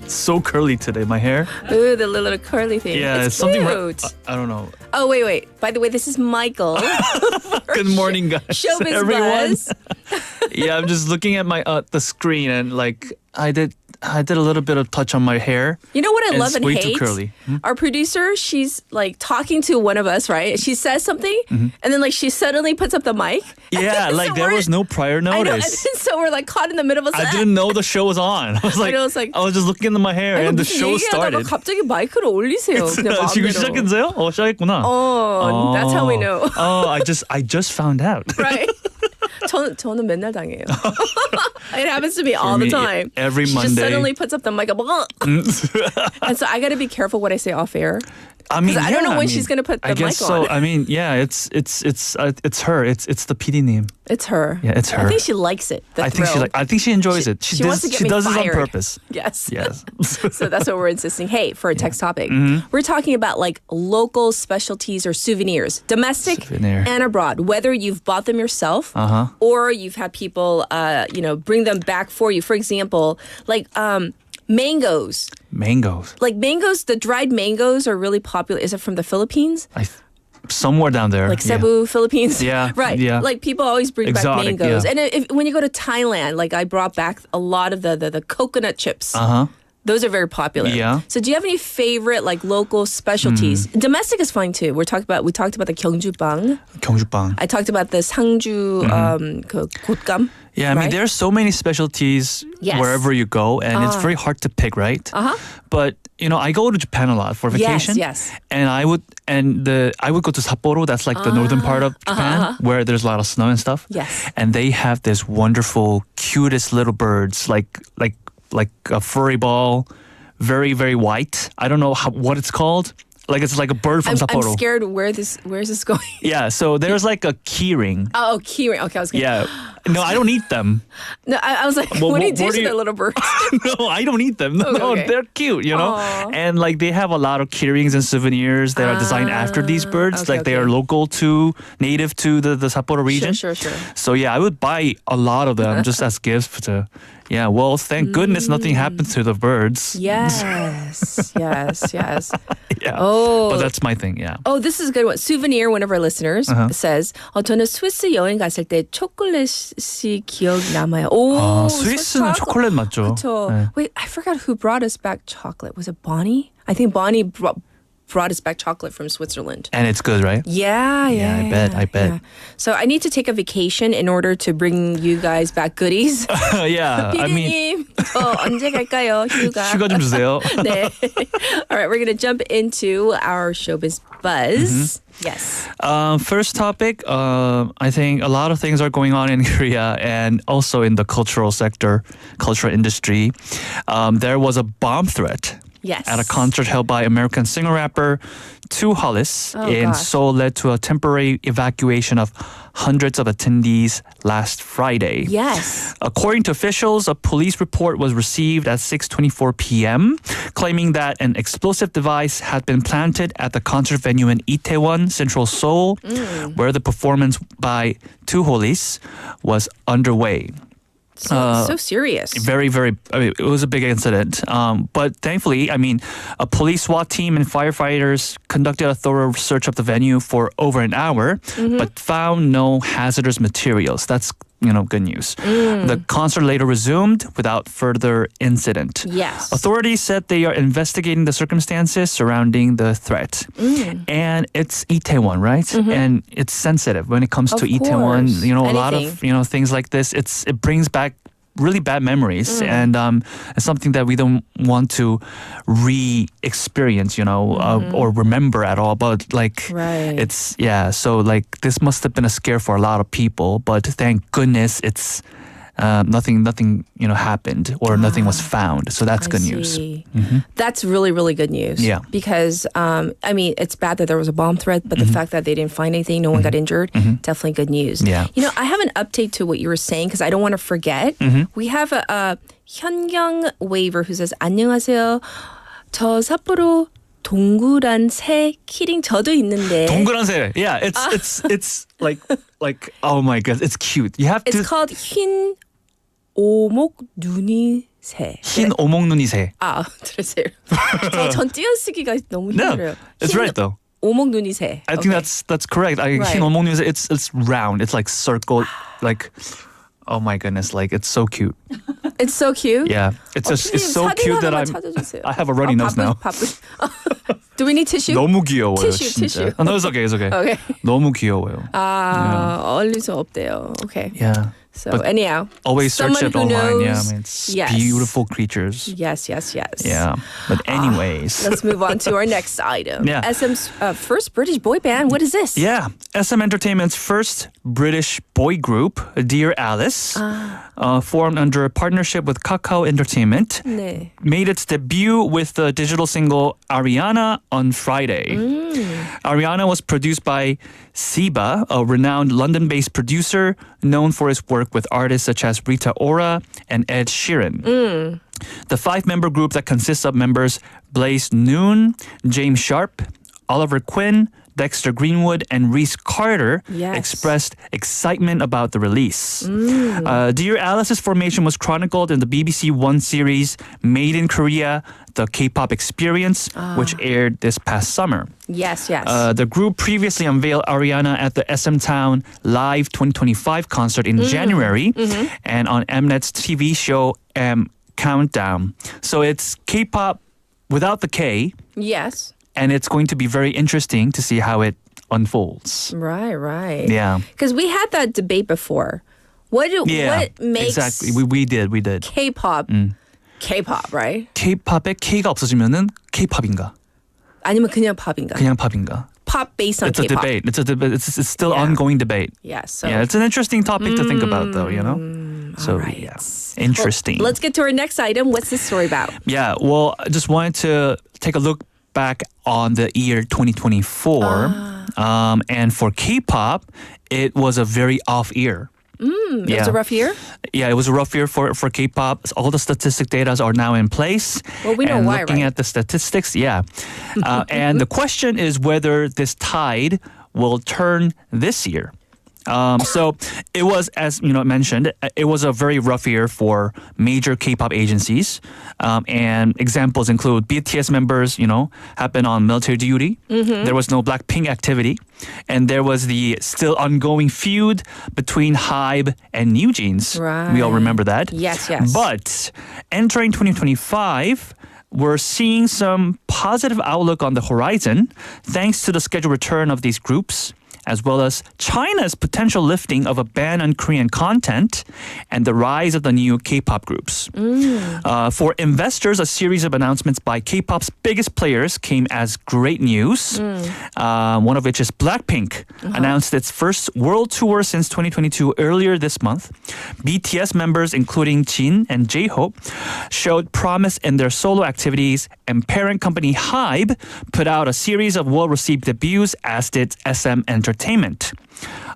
So curly today, my hair. Ooh, the little curly thing. Yeah, it's something. cute. I don't know. Oh, wait. By the way, this is Michael. Good morning, guys. Showbiz everyone. Buzz. Yeah, I'm just looking at my the screen and like I I did a little bit of touch on my hair. You know what I And love it's and way hate? too curly. Our producer, she's like talking to one of us, right? She says something, and then like she suddenly puts up the mic. Yeah, So like there was no prior I know, and notice. then so we're like caught in the middle of a I didn't know the show was on. I was like, know, it's like- I was just looking into my hair and the 무슨 show 얘기하다가 started. 갑자기 마이크를 올리세요. 그냥 지금 마음대로. 시작했어요? 시작했구나. Oh, that's how we know. Oh, I just found out. Right? 저는 맨날 당해요. It happens to me all me, the time. every she just Monday. suddenly puts up the mic. And so I got to be careful what I say off air. I mean, I don't know when she's gonna put the I guess mic so. on. I mean, yeah, it's her. It's the PD name. It's her. Yeah, it's her. I think she likes it. The I think thrill. I think she enjoys it. She wants to get she me does fired. this on purpose. Yes. Yes. So that's what we're insisting. Hey, for a text topic, we're talking about like local specialties or souvenirs, domestic Souvenir. and abroad. Whether you've bought them yourself or you've had people, bring them back for you. For example, like mangoes. Mangoes. Like mangoes, the dried mangoes are really popular. Is it from the Philippines? Somewhere down there. Like Cebu, Philippines? Yeah, Right. yeah. Like people always bring Exotic, back mangoes. yeah. And when you go to Thailand, like I brought back a lot of the coconut chips. Uh-huh. Those are very popular. Yeah. So do you have any favorite like local specialties? Domestic is fine too. We talked about the 경주빵. 경주빵. I talked about the 상주 그 곶감. Yeah, I mean, right? there are so many specialties Yes. wherever you go, and it's very hard to pick, right? But I go to Japan a lot for vacation. Yes. And I would go to Sapporo. That's like the northern part of Japan, where there's a lot of snow and stuff. Yes. And they have this wonderful, cutest little birds, like a furry ball, very very white. I don't know what it's called. Like it's like a bird from Sapporo. I'm scared where is this going? Yeah. So there's like a keyring. Oh, keyring. Okay, I was gonna. Yeah. No, I don't eat them. No, I was like, Well, what do you what do do to you- the little birds? No, I don't eat them. No, okay. they're cute, Aw. And like they have a lot of keyrings and souvenirs that are designed after these birds. okay, Like they are okay. native to the Sapporo region. Sure. So yeah, I would buy a lot of them just as gifts to. Yeah, well, thank goodness nothing happened to the birds. Yes. Yeah. Oh. But that's my thing, yeah. Oh, this is a good one. Souvenir, one of our listeners says, 저는 스위스 여행 갔을 때 초콜릿이 기억 남아요. 오, 스위스는 초콜릿 맞죠? 그쵸. 네. Wait, I forgot who brought us back chocolate. Was it Bonnie? I think Bonnie brought us back chocolate from Switzerland. And it's good, right? Yeah, I bet. yeah. So I need to take a vacation in order to bring you guys back goodies. Yeah, I mean, 피디님, 언제 갈까요? 휴가 좀 주세요. 네. All right, we're going to jump into our showbiz buzz. Yes. First topic, I think a lot of things are going on in Korea and also in the cultural sector, cultural industry. There was a bomb threat. Yes. At a concert held by American singer-rapper Tu Hollis in gosh. Seoul led to a temporary evacuation of hundreds of attendees last Friday. Yes. According to officials, a police report was received at 6:24 p.m. claiming that an explosive device had been planted at the concert venue in Itaewon, Central Seoul, where the performance by Tu Hollis was underway. So serious. Very, very, it was a big incident. But thankfully, I mean, a police SWAT team and firefighters conducted a thorough search of the venue for over an hour, but found no hazardous materials. That's, good news. The concert later resumed without further incident. Yes. Authorities said they are investigating the circumstances surrounding the threat. And it's Itaewon, right? And it's sensitive when it comes to Itaewon. course. A lot of, things like this. It brings back really bad memories, and it's something that we don't want to re-experience, or remember at all. But Right. it's so like this must have been a scare for a lot of people. But thank goodness it's nothing happened or nothing was found. So that's good news. That's really, really good news. Yeah. Because, it's bad that there was a bomb threat, but the fact that they didn't find anything, no one got injured, definitely good news. Yeah. I have an update to what you were saying because I don't want to forget. We have a 현경 Waver who says, 안녕하세요. 저 삿포로 동그란 새 키링 저도 있는데. 동그란 새. Yeah, it's like oh my god, it's cute. You have It's to. called 흰 오목 눈이 새. 흰 오목눈이 새. 들으세요. 전 띄어쓰기가 너무 No, 힘들어요. it's right though. 오목 눈이 새. I think that's correct. Right. 흰 오목눈이 새. It's round. It's like circle. Like, oh my goodness, like it's so cute. It's so cute. Yeah, it's so cute that I have a runny nose now. Do we need tissue? 너무 귀여워요. Tissue, 진짜. tissue. No, it's okay. It's okay. Okay. 너무 귀여워요. 어울릴 수 없대요. Okay. Yeah. So But anyhow, always search someone it who online. knows, Yeah, I mean, it's yes. beautiful creatures. Yes. Yeah. But anyways. Let's move on to our next item. Yeah. SM's first British boy band. What is this? Yeah. SM Entertainment's first British boy group, Dear Alice, formed under a partnership with Kakao Entertainment, 네. made its debut with the digital single Ariana on Friday. Ariana was produced by Siba, a renowned London-based producer known for his work with artists such as Rita Ora and Ed Sheeran. The 5-member group that consists of members Blaze Noon, James Sharp, Oliver Quinn, Dexter Greenwood, and Reese Carter expressed excitement about the release. Dear Alice's formation was chronicled in the BBC One series Made in Korea, The K-Pop Experience, which aired this past summer. Yes. The group previously unveiled Ariana at the SM Town Live 2025 concert in January and on Mnet's TV show Countdown. So it's K-pop without the K. Yes. And it's going to be very interesting to see how it unfolds. Right. Yeah. Because we had that debate before. What makes exactly. We did. K-pop K-pop, right? K-팝에 K가 없어지면은 K-팝인가? 아니면 그냥 팝인가? 그냥 팝인가? Pop based on it's K-pop. It's a debate. It's still ongoing debate. Yeah. So it's an interesting topic to think about, though. You know. So all right. yeah, interesting. Well, let's get to our next item. What's this story about? Yeah. Well, I just wanted to take a look back on the year 2024. And for K-pop, it was a very off year. It was a rough year? Yeah, it was a rough year for K-pop. All the statistic data are now in place. Well, we know and why, looking at the statistics, and the question is whether this tide will turn this year. So it was, as mentioned, it was a very rough year for major K-pop agencies. And examples include BTS members, have been on military duty. There was no Blackpink activity. And there was the still ongoing feud between HYBE and New Jeans. Right. We all remember that. Yes. But entering 2025, we're seeing some positive outlook on the horizon thanks to the scheduled return of these groups, as well as China's potential lifting of a ban on Korean content and the rise of the new K-pop groups. For investors, a series of announcements by K-pop's biggest players came as great news. One of which is Blackpink announced its first world tour since 2022 earlier this month. BTS members, including Jin and J-Hope, showed promise in their solo activities, and parent company HYBE put out a series of well-received debuts, as did SM Entertainment.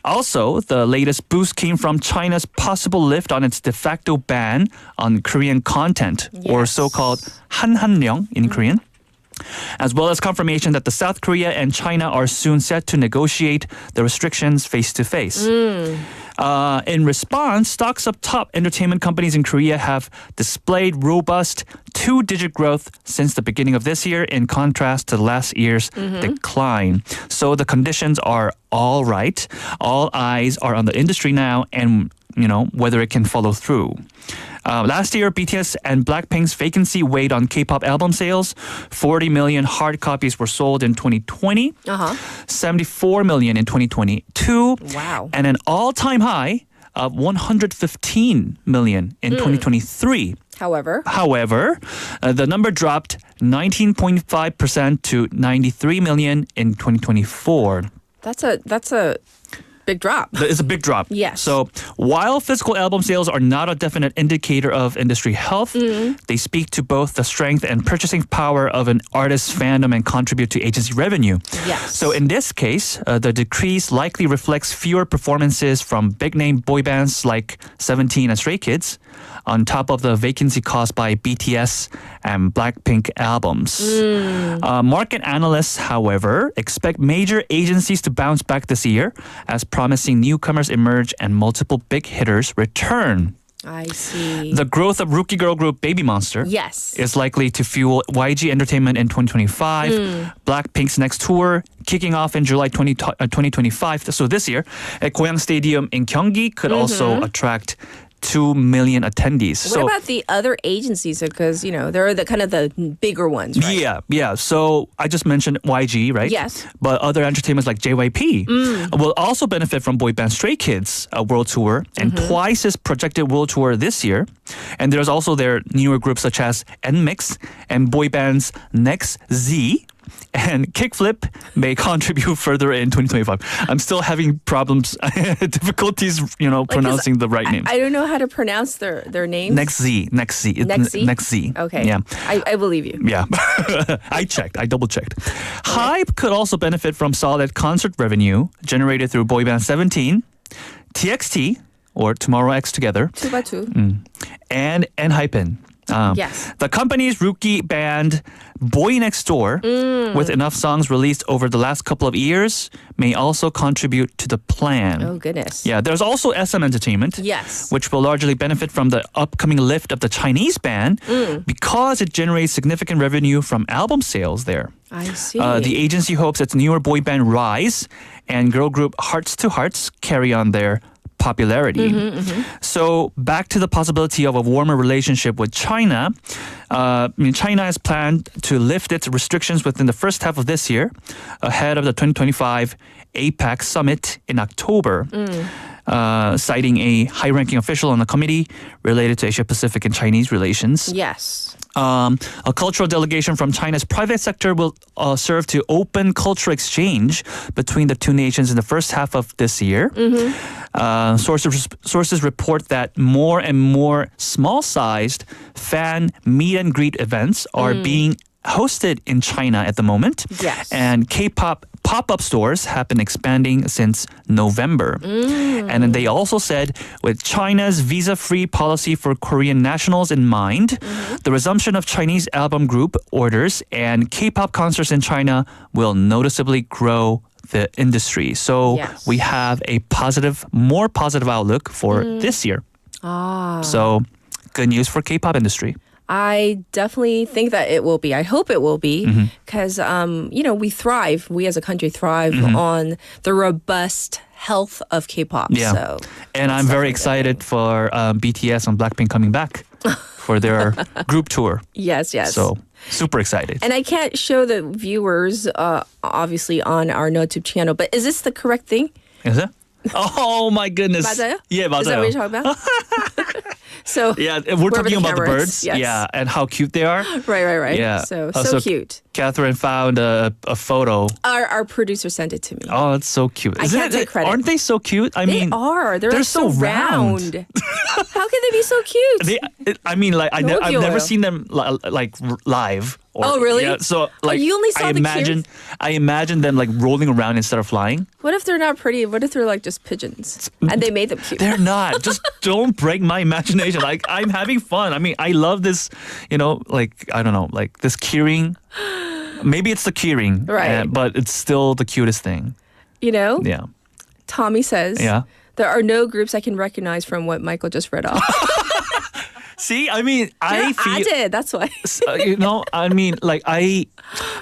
Also, the latest boost came from China's possible lift on its de facto ban on Korean content, or so-called 한한령 in Korean, as well as confirmation that the South Korea and China are soon set to negotiate the restrictions face-to-face. In response, stocks of top entertainment companies in Korea have displayed robust two-digit growth since the beginning of this year, in contrast to last year's decline. So the conditions are all right. All eyes are on the industry now and, whether it can follow through. Last year, BTS and Blackpink's vacancy weighed on K-pop album sales. 40 million hard copies were sold in 2020, 74 million in 2022, wow, and an all-time high of 115 million in 2023. However, the number dropped 19.5% to 93 million in 2024. That's a big drop. It's a big drop. Yes. So while physical album sales are not a definite indicator of industry health, they speak to both the strength and purchasing power of an artist's fandom and contribute to agency revenue. Yes. So in this case, the decrease likely reflects fewer performances from big-name boy bands like 17 and Stray Kids, on top of the vacancy caused by BTS and Blackpink albums. Market analysts, however, expect major agencies to bounce back this year as promising newcomers emerge and multiple big hitters return. I see. The growth of rookie girl group Baby Monster is likely to fuel YG Entertainment in 2025. Blackpink's next tour, kicking off in July 2025, so this year, at Goyang Stadium in Gyeonggi, could also attract 2 million attendees. What about the other agencies? Because, they're the kind of the bigger ones, right? Yeah. So I just mentioned YG, right? Yes. But other entertainments like JYP will also benefit from boy band Stray Kids World Tour and Twice's projected World Tour this year. And there's also their newer groups such as NMIX and boy bands Next Z. And Kickflip may contribute further in 2025. I'm still having difficulties, pronouncing the right names. I don't know how to pronounce their names. Next Z. Next Z? Okay. Yeah. I believe you. Yeah. I double checked. Hype could also benefit from solid concert revenue generated through boy band 17, TXT, or Tomorrow X Together. 2x2. And Enhypen. Yes. The company's rookie band Boy Next Door, with enough songs released over the last couple of years, may also contribute to the plan. Oh, goodness. Yeah, there's also SM Entertainment, Yes. which will largely benefit from the upcoming lift of the Chinese band because it generates significant revenue from album sales there. I see. The agency hopes its newer boy band Rise and girl group Hearts to Hearts carry on their popularity. So back to the possibility of a warmer relationship with China. China has planned to lift its restrictions within the first half of this year, ahead of the 2025 APEC summit in October. Citing a high-ranking official on the committee related to Asia-Pacific and Chinese relations. Yes. A cultural delegation from China's private sector will serve to open cultural exchange between the two nations in the first half of this year. Sources report that more and more small-sized fan meet and greet events are being hosted in China at the moment. Yes. And K-pop pop-up stores have been expanding since November. And then they also said with China's visa-free policy for Korean nationals in mind, the resumption of Chinese album group orders and K-pop concerts in China will noticeably grow the industry. So we have a more positive outlook for this year. So good news for K-pop industry. I definitely think that it will be. I hope it will be because, we thrive. We as a country thrive on the robust health of K-pop. Yeah. So and I'm very excited for BTS and Blackpink coming back for their group tour. Yes. So super excited. And I can't show the viewers, obviously, on our YouTube channel, but is this the correct thing? Is it? Oh my goodness. 맞아요? Yeah, 맞아요. Is that what you're talking about? So yeah, we're talking about the camera is, birds. yes. Yeah, and how cute they are. Right. Yeah. So cute. Catherine found a photo. Our producer sent it to me. Oh, it's so cute. I can't take credit. Aren't they so cute? They are. They're like so round. How can they be so cute? I've never seen them like live. Oh, really? Yeah, so you only saw the cute? I imagine them like rolling around instead of flying. What if they're not pretty? What if they're like just pigeons and they made them cute? They're not. Just don't break my imagination. Like I'm having fun. I mean, I love this, I don't know, like this keyring. Maybe it's the keyring, right? But it's still the cutest thing. Yeah. Tommy says, there are no groups I can recognize from what Michael just read off. See, I mean, I did. That's why.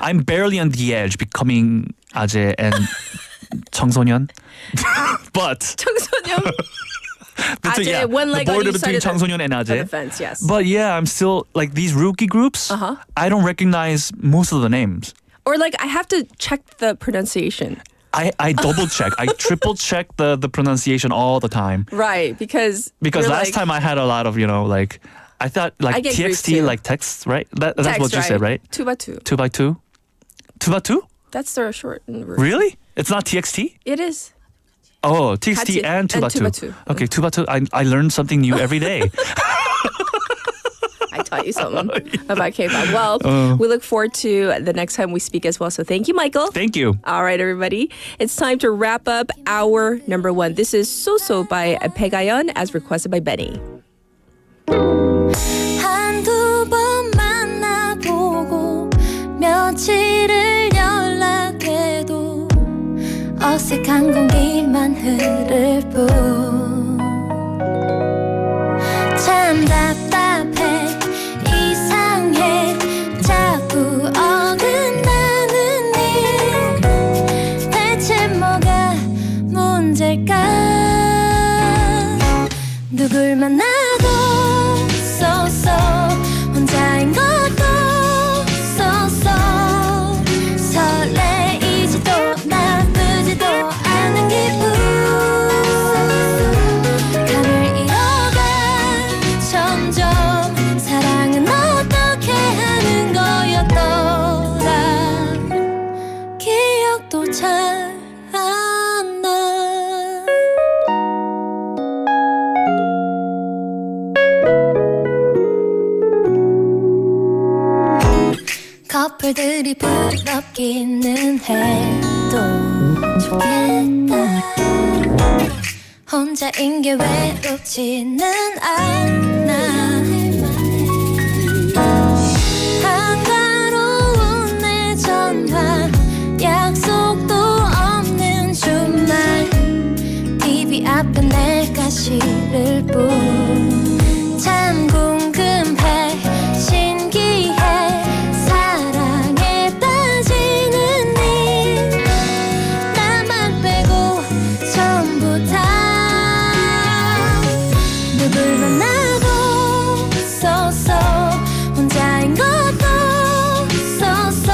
I'm barely on the edge becoming 아재 and 청소년. But 청소년. the border between 청소년 and 아재. The fence, yes. But yeah, I'm still like these rookie groups. I don't recognize most of the names. Or I have to check the pronunciation. I double check. I triple check the pronunciation all the time. Right, because last time I had a lot of, I thought TXT like text, right? That's text, what you said, right? 2x2. 2x2? 2x2? That's their short version. Really? It's not TXT? It is. Oh, TXT and 2x2. Okay, 2x2. I learn something new every day. I taught you something about K-pop. Well, we look forward to the next time we speak as well. So thank you, Michael. Thank you. All right, everybody. It's time to wrap up our number one. This is So by 백아연 as requested by Benny. 한두 번 만나보고 며칠을 연락해도 어색한 공기만 흐를 뿐 참 답답해 이상해 자꾸 어긋나는 일 대체 뭐가 문제일까 누굴 만나도 쏘쏘 혼자인 것도 쏘쏘 설레이지도 나쁘지도 않은 기분 감을 잃어가 점점 사랑은 어떻게 하는 거였더라 기억도 잘 안 나. 커플들이 부럽기는 해도 좋겠다 혼자인 게 외롭지는 않아 한가로운 내 전화 약속도 없는 주말 TV 앞에 내가 싫을 뿐 참 궁금해 신기해 사랑에 빠지는 일 나만 빼고 전부 다 누굴 만나도 쏘쏘 혼자인 것도 쏘쏘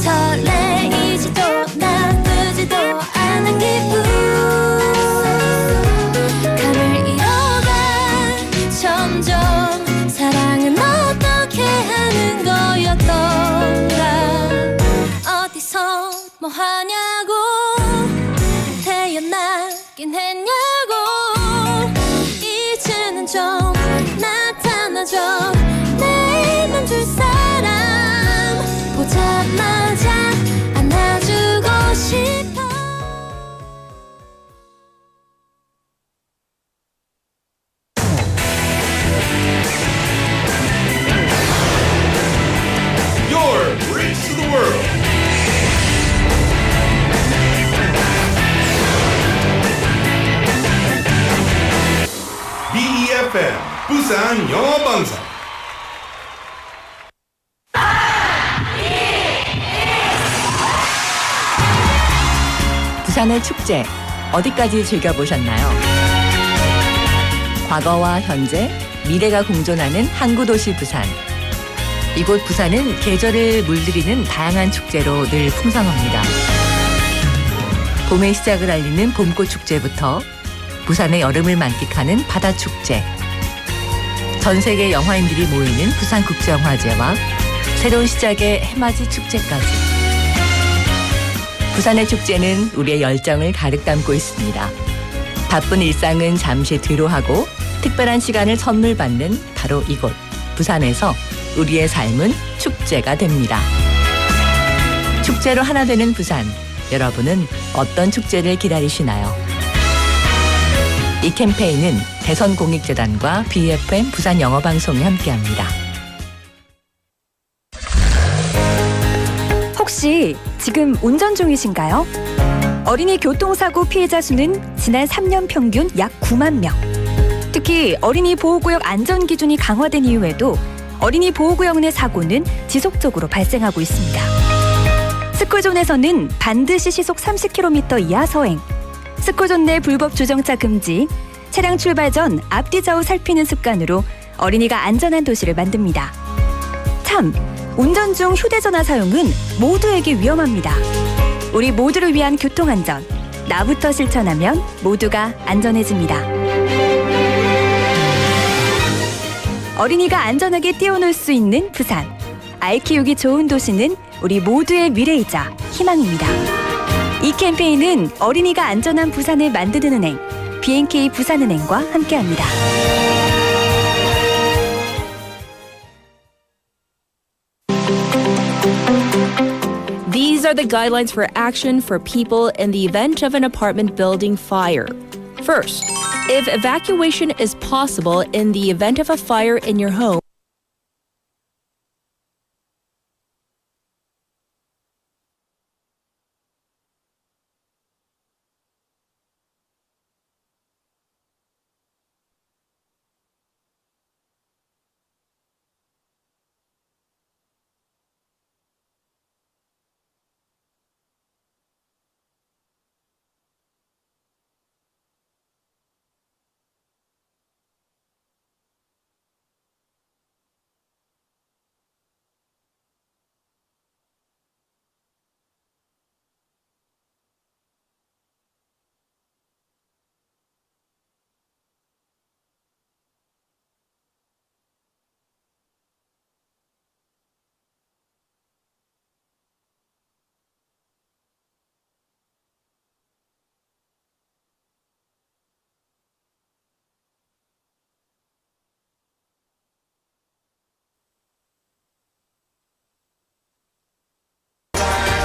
설레이지도 나쁘지도 않은 기분 감을 잃어가 점점 사랑은 어떻게 하는 거였더라 어디서 뭐 하냐고 태어나긴 했냐고 이제는 좀 나타나줘 내맘 줄 사람 보자마자 안아주고 싶어 Your bridge to the world. BEFM 부산영어방송. 부산의 축제 어디까지 즐겨보셨나요? 과거와 현재, 미래가 공존하는 항구도시 부산. 이곳 부산은 계절을 물들이는 다양한 축제로 늘 풍성합니다. 봄의 시작을 알리는 봄꽃 축제부터 부산의 여름을 만끽하는 바다축제, 전 세계 영화인들이 모이는 부산국제영화제와 새로운 시작의 해맞이 축제까지. 부산의 축제는 우리의 열정을 가득 담고 있습니다. 바쁜 일상은 잠시 뒤로 하고 특별한 시간을 선물 받는 바로 이곳 부산에서 우리의 삶은 축제가 됩니다. 축제로 하나 되는 부산, 여러분은 어떤 축제를 기다리시나요? 이 캠페인은 대선공익재단과 BFM 부산영어방송이 함께합니다. 혹시 지금 운전 중이신가요? 어린이 교통사고 피해자 수는 지난 3년 평균 약 9만 명. 특히 어린이 보호구역 안전기준이 강화된 이후에도 어린이 보호구역 내 사고는 지속적으로 발생하고 있습니다. 스쿨존에서는 반드시 시속 30km 이하 서행, 스쿨존 내 불법 주정차 금지, 차량 출발 전 앞뒤 좌우 살피는 습관으로 어린이가 안전한 도시를 만듭니다. 참, 운전 중 휴대전화 사용은 모두에게 위험합니다. 우리 모두를 위한 교통안전, 나부터 실천하면 모두가 안전해집니다. 어린이가 안전하게 뛰어놀 수 있는 부산. 아이 키우기 좋은 도시는 우리 모두의 미래이자 희망입니다. 이 캠페인은 어린이가 안전한 부산을 만드는 은행, B&K 부산은행과 함께합니다. These are the guidelines for action for people in the event of an apartment building fire. First, if evacuation is possible in the event of a fire in your home,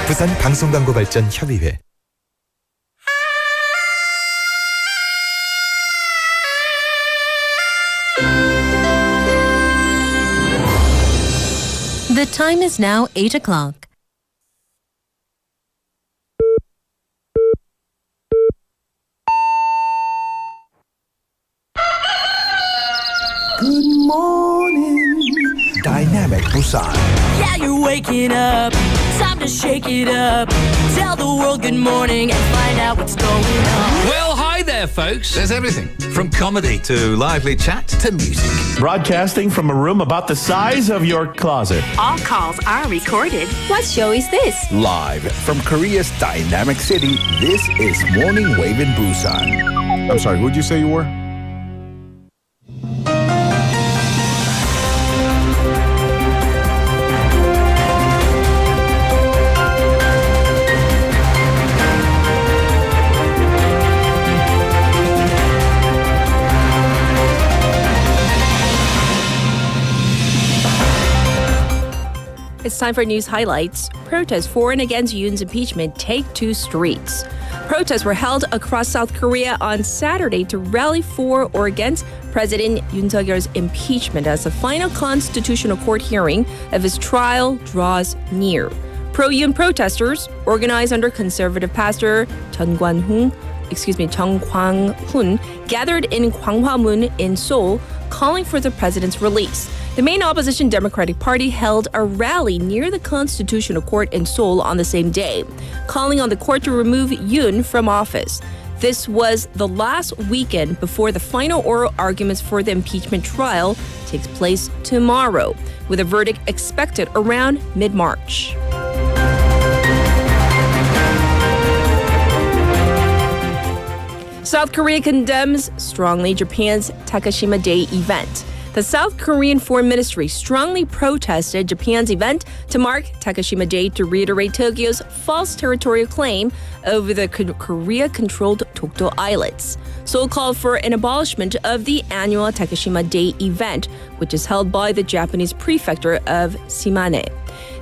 부산 방송광고발전협의회. The time is now 8 o'clock. Good morning, Dynamic Busan. Yeah, you're waking up. Time to shake it up. Tell the world good morning and find out what's going on. Well, hi there, folks. There's everything from comedy to lively chat to music. Broadcasting from a room about the size of your closet. All calls are recorded. What show is this? Live from Korea's dynamic city, this is Morning Wave in Busan. I'm sorry, who'd you say you were? It's time for news highlights. Protests for and against Yoon's impeachment take to streets. Protests were held across South Korea on Saturday to rally for or against President Yoon Suk-yeol's impeachment as the final constitutional court hearing of his trial draws near. Pro-Yoon protesters, organized under conservative pastor Chung Kwang-hun, gathered in Gwanghwamun in Seoul, calling for the president's release. The main opposition Democratic Party held a rally near the Constitutional Court in Seoul on the same day, calling on the court to remove Yoon from office. This was the last weekend before the final oral arguments for the impeachment trial takes place tomorrow, with a verdict expected around mid-March. South Korea condemns strongly Japan's Takashima Day event. The South Korean Foreign Ministry strongly protested Japan's event to mark Takashima Day to reiterate Tokyo's false territorial claim over the Korea-controlled Dokdo Islets. Seoul called for an abolishment of the annual Takashima Day event, which is held by the Japanese prefecture of Shimane.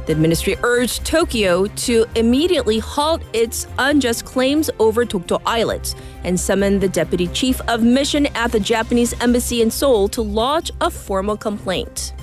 The ministry urged Tokyo to immediately halt its unjust claims over Dokdo Islets and summoned the deputy chief of mission at the Japanese embassy in Seoul to lodge a formal complaint.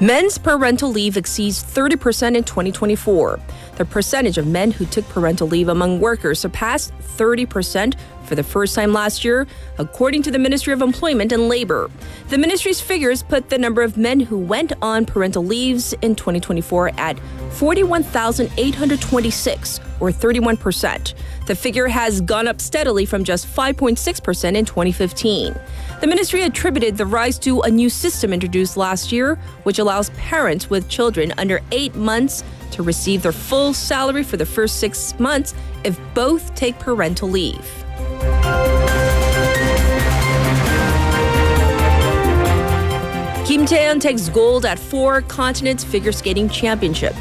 Men's parental leave exceeds 30% in 2024. The percentage of men who took parental leave among workers surpassed 30% for the first time last year, according to the Ministry of Employment and Labor. The ministry's figures put the number of men who went on parental leaves in 2024 at 41,826, or 31%. The figure has gone up steadily from just 5.6% in 2015. The ministry attributed the rise to a new system introduced last year, which allows parents with children under 8 months to receive their full salary for the first 6 months if both take parental leave. Kim Tae-yeon takes gold at 4 Continents Figure Skating Championship.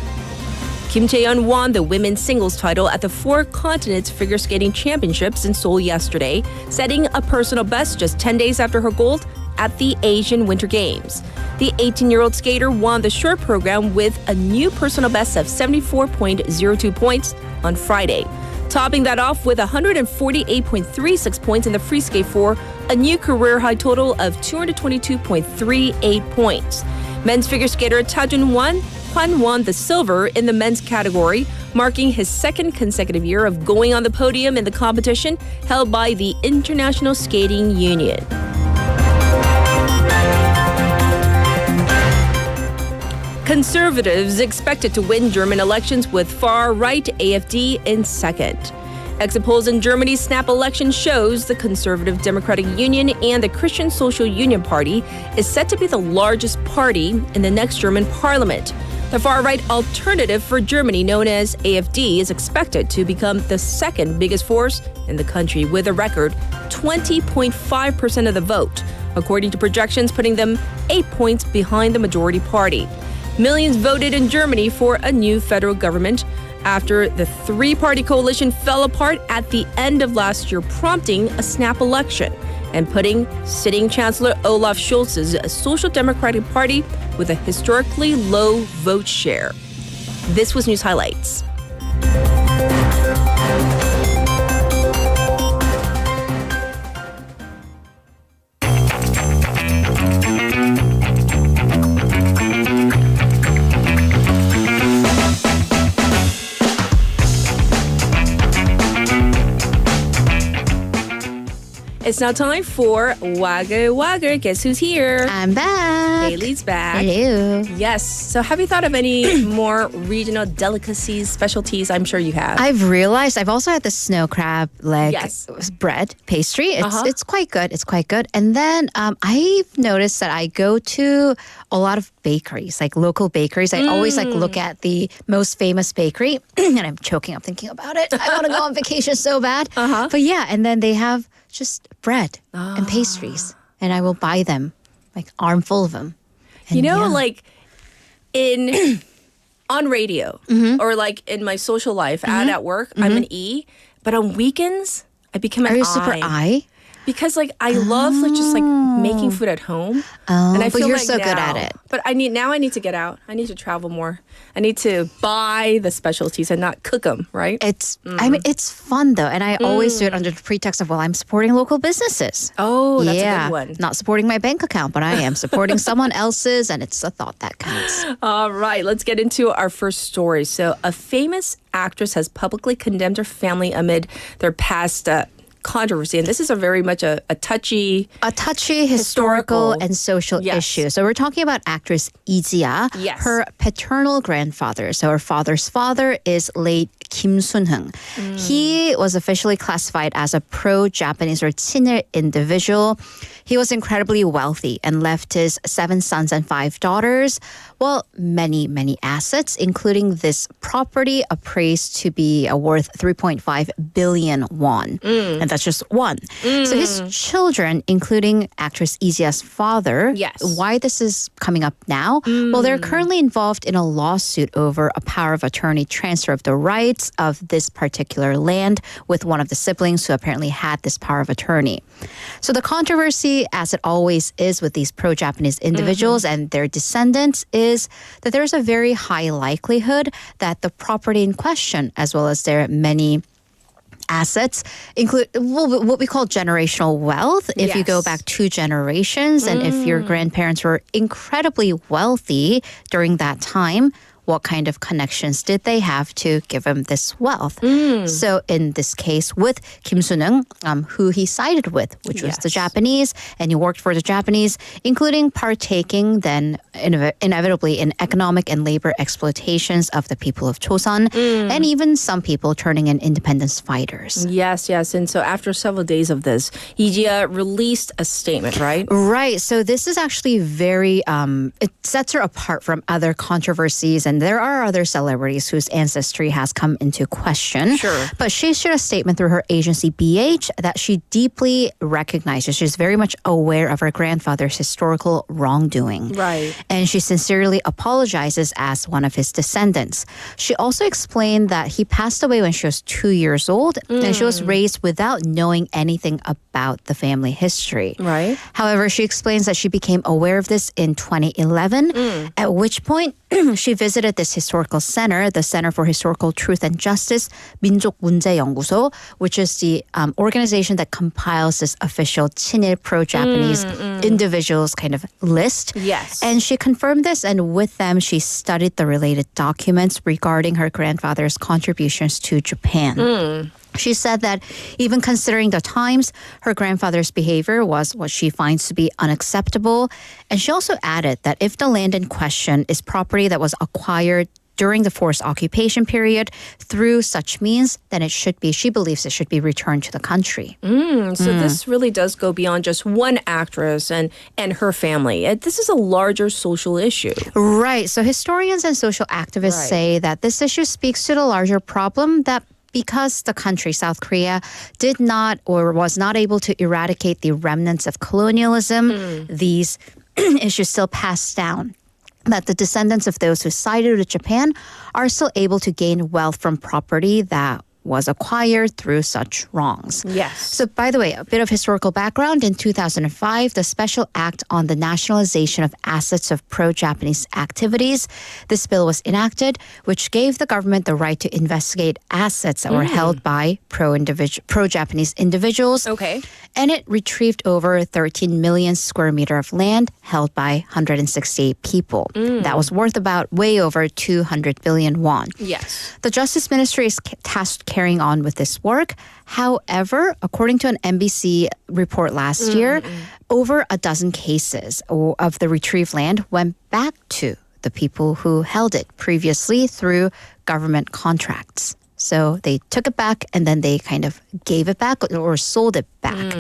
Kim Tae-yeon won the women's singles title at the 4 Continents Figure Skating Championships in Seoul yesterday, setting a personal best just 10 days after her gold at the Asian Winter Games. The 18-year-old skater won the short program with a new personal best of 74.02 points on Friday, topping that off with 148.36 points in the free skate for a new career high total of 222.38 points. Men's figure skater Tajun Hwan won the silver in the men's category, marking his second consecutive year of going on the podium in the competition held by the International Skating Union. Conservatives expected to win German elections with far-right AfD in second. Exit polls in Germany's snap election shows the Conservative Democratic Union and the Christian Social Union Party is set to be the largest party in the next German parliament. The far-right alternative for Germany, known as AfD, is expected to become the second biggest force in the country with a record 20.5% of the vote, according to projections putting them 8 points behind the majority party. Millions voted in Germany for a new federal government after the three-party coalition fell apart at the end of last year, prompting a snap election. and putting sitting Chancellor Olaf Scholz's Social Democratic Party with a historically low vote share. This was News Highlights. It's now time for Waglwagle. Guess who's here? I'm back. Haley's back. Hello. Yes. So have you thought of any more regional delicacies, specialties? I'm sure you have. I've realized I've also had the snow crab leg bread pastry. It's quite good. It's quite good. And then I've noticed that I go to a lot of bakeries, like local bakeries. I always look at the most famous bakery and I'm choking up thinking about it. I want to go on vacation so bad. But yeah, and then they have just bread and pastries, and I will buy them, like armful of them. And like on radio or like in my social life, at work, I'm an E, but on weekends I become an I. Are you super I? Because I love just making food at home, and I feel but you're like so now, good at it. But I need to get out. I need to travel more. I need to buy the specialties and not cook them. Right? I mean, it's fun though, and I always do it under the pretext of I'm supporting local businesses. Oh, that's a good one. Not supporting my bank account, but I am supporting someone else's, and it's a thought that counts. All right, let's get into our first story. So, a famous actress has publicly condemned her family amid their past controversy, and this is a very much a touchy historical and social issue. So we're talking about actress Lee Ji-ah. Yes. Her paternal grandfather. So her father's father is late Kim Sun-heung. He was officially classified as a pro-Japanese or 친일 individual. He was incredibly wealthy and left his 7 sons and 5 daughters, many, many assets, including this property appraised to be worth 3.5 billion won. And that's just one. So his children, including actress Lee Ji-ah's father, why this is coming up now? Well, they're currently involved in a lawsuit over a power of attorney transfer of the rights of this particular land with one of the siblings who apparently had this power of attorney. So the controversy, as it always is with these pro-Japanese individuals and their descendants, is that there's a very high likelihood that the property in question, as well as their many assets, include what we call generational wealth. If you go back 2 generations and if your grandparents were incredibly wealthy during that time, what kind of connections did they have to give him this wealth? So in this case, with Kim Sun-heung, who he sided with, which was the Japanese, and he worked for the Japanese, including partaking then inevitably in economic and labor exploitations of the people of Chosun, and even some people turning in independence fighters. Yes. And so after several days of this, Lee Ji-ah released a statement, right? Right. So this is actually very, it sets her apart from other controversies, and there are other celebrities whose ancestry has come into question. Sure. But she issued a statement through her agency BH that she deeply recognizes. She's very much aware of her grandfather's historical wrongdoing. Right. And she sincerely apologizes as one of his descendants. She also explained that he passed away when she was 2 years old, and she was raised without knowing anything about the family history. Right. However, she explains that she became aware of this in 2011, at which point she visited this historical center, the Center for Historical Truth and Justice, 민족문제연구소, which is the organization that compiles this official 친일 pro-Japanese individuals kind of list. Yes. And she confirmed this, and with them, she studied the related documents regarding her grandfather's contributions to Japan. She said that even considering the times, her grandfather's behavior was what she finds to be unacceptable. And she also added that if the land in question is property that was acquired during the forced occupation period through such means, then she believes it should be returned to the country. So this really does go beyond just one actress and her family. This is a larger social issue. Right. So historians and social activists say that this issue speaks to the larger problem that because the country, South Korea, did not or was not able to eradicate the remnants of colonialism, these issues still passed down. That the descendants of those who sided with Japan are still able to gain wealth from property that was acquired through such wrongs. Yes. So, by the way, a bit of historical background. In 2005, the Special Act on the Nationalization of Assets of Pro-Japanese Activities, this bill was enacted, which gave the government the right to investigate assets that were held by pro-Japanese individuals. Okay. And it retrieved over 13 million square meter of land held by 168 people. That was worth about way over 200 billion won. Yes. The Justice Ministry is tasked carrying on with this work. However, according to an NBC report last year, over a dozen cases of the retrieved land went back to the people who held it previously through government contracts. So they took it back and then they kind of gave it back or sold it back.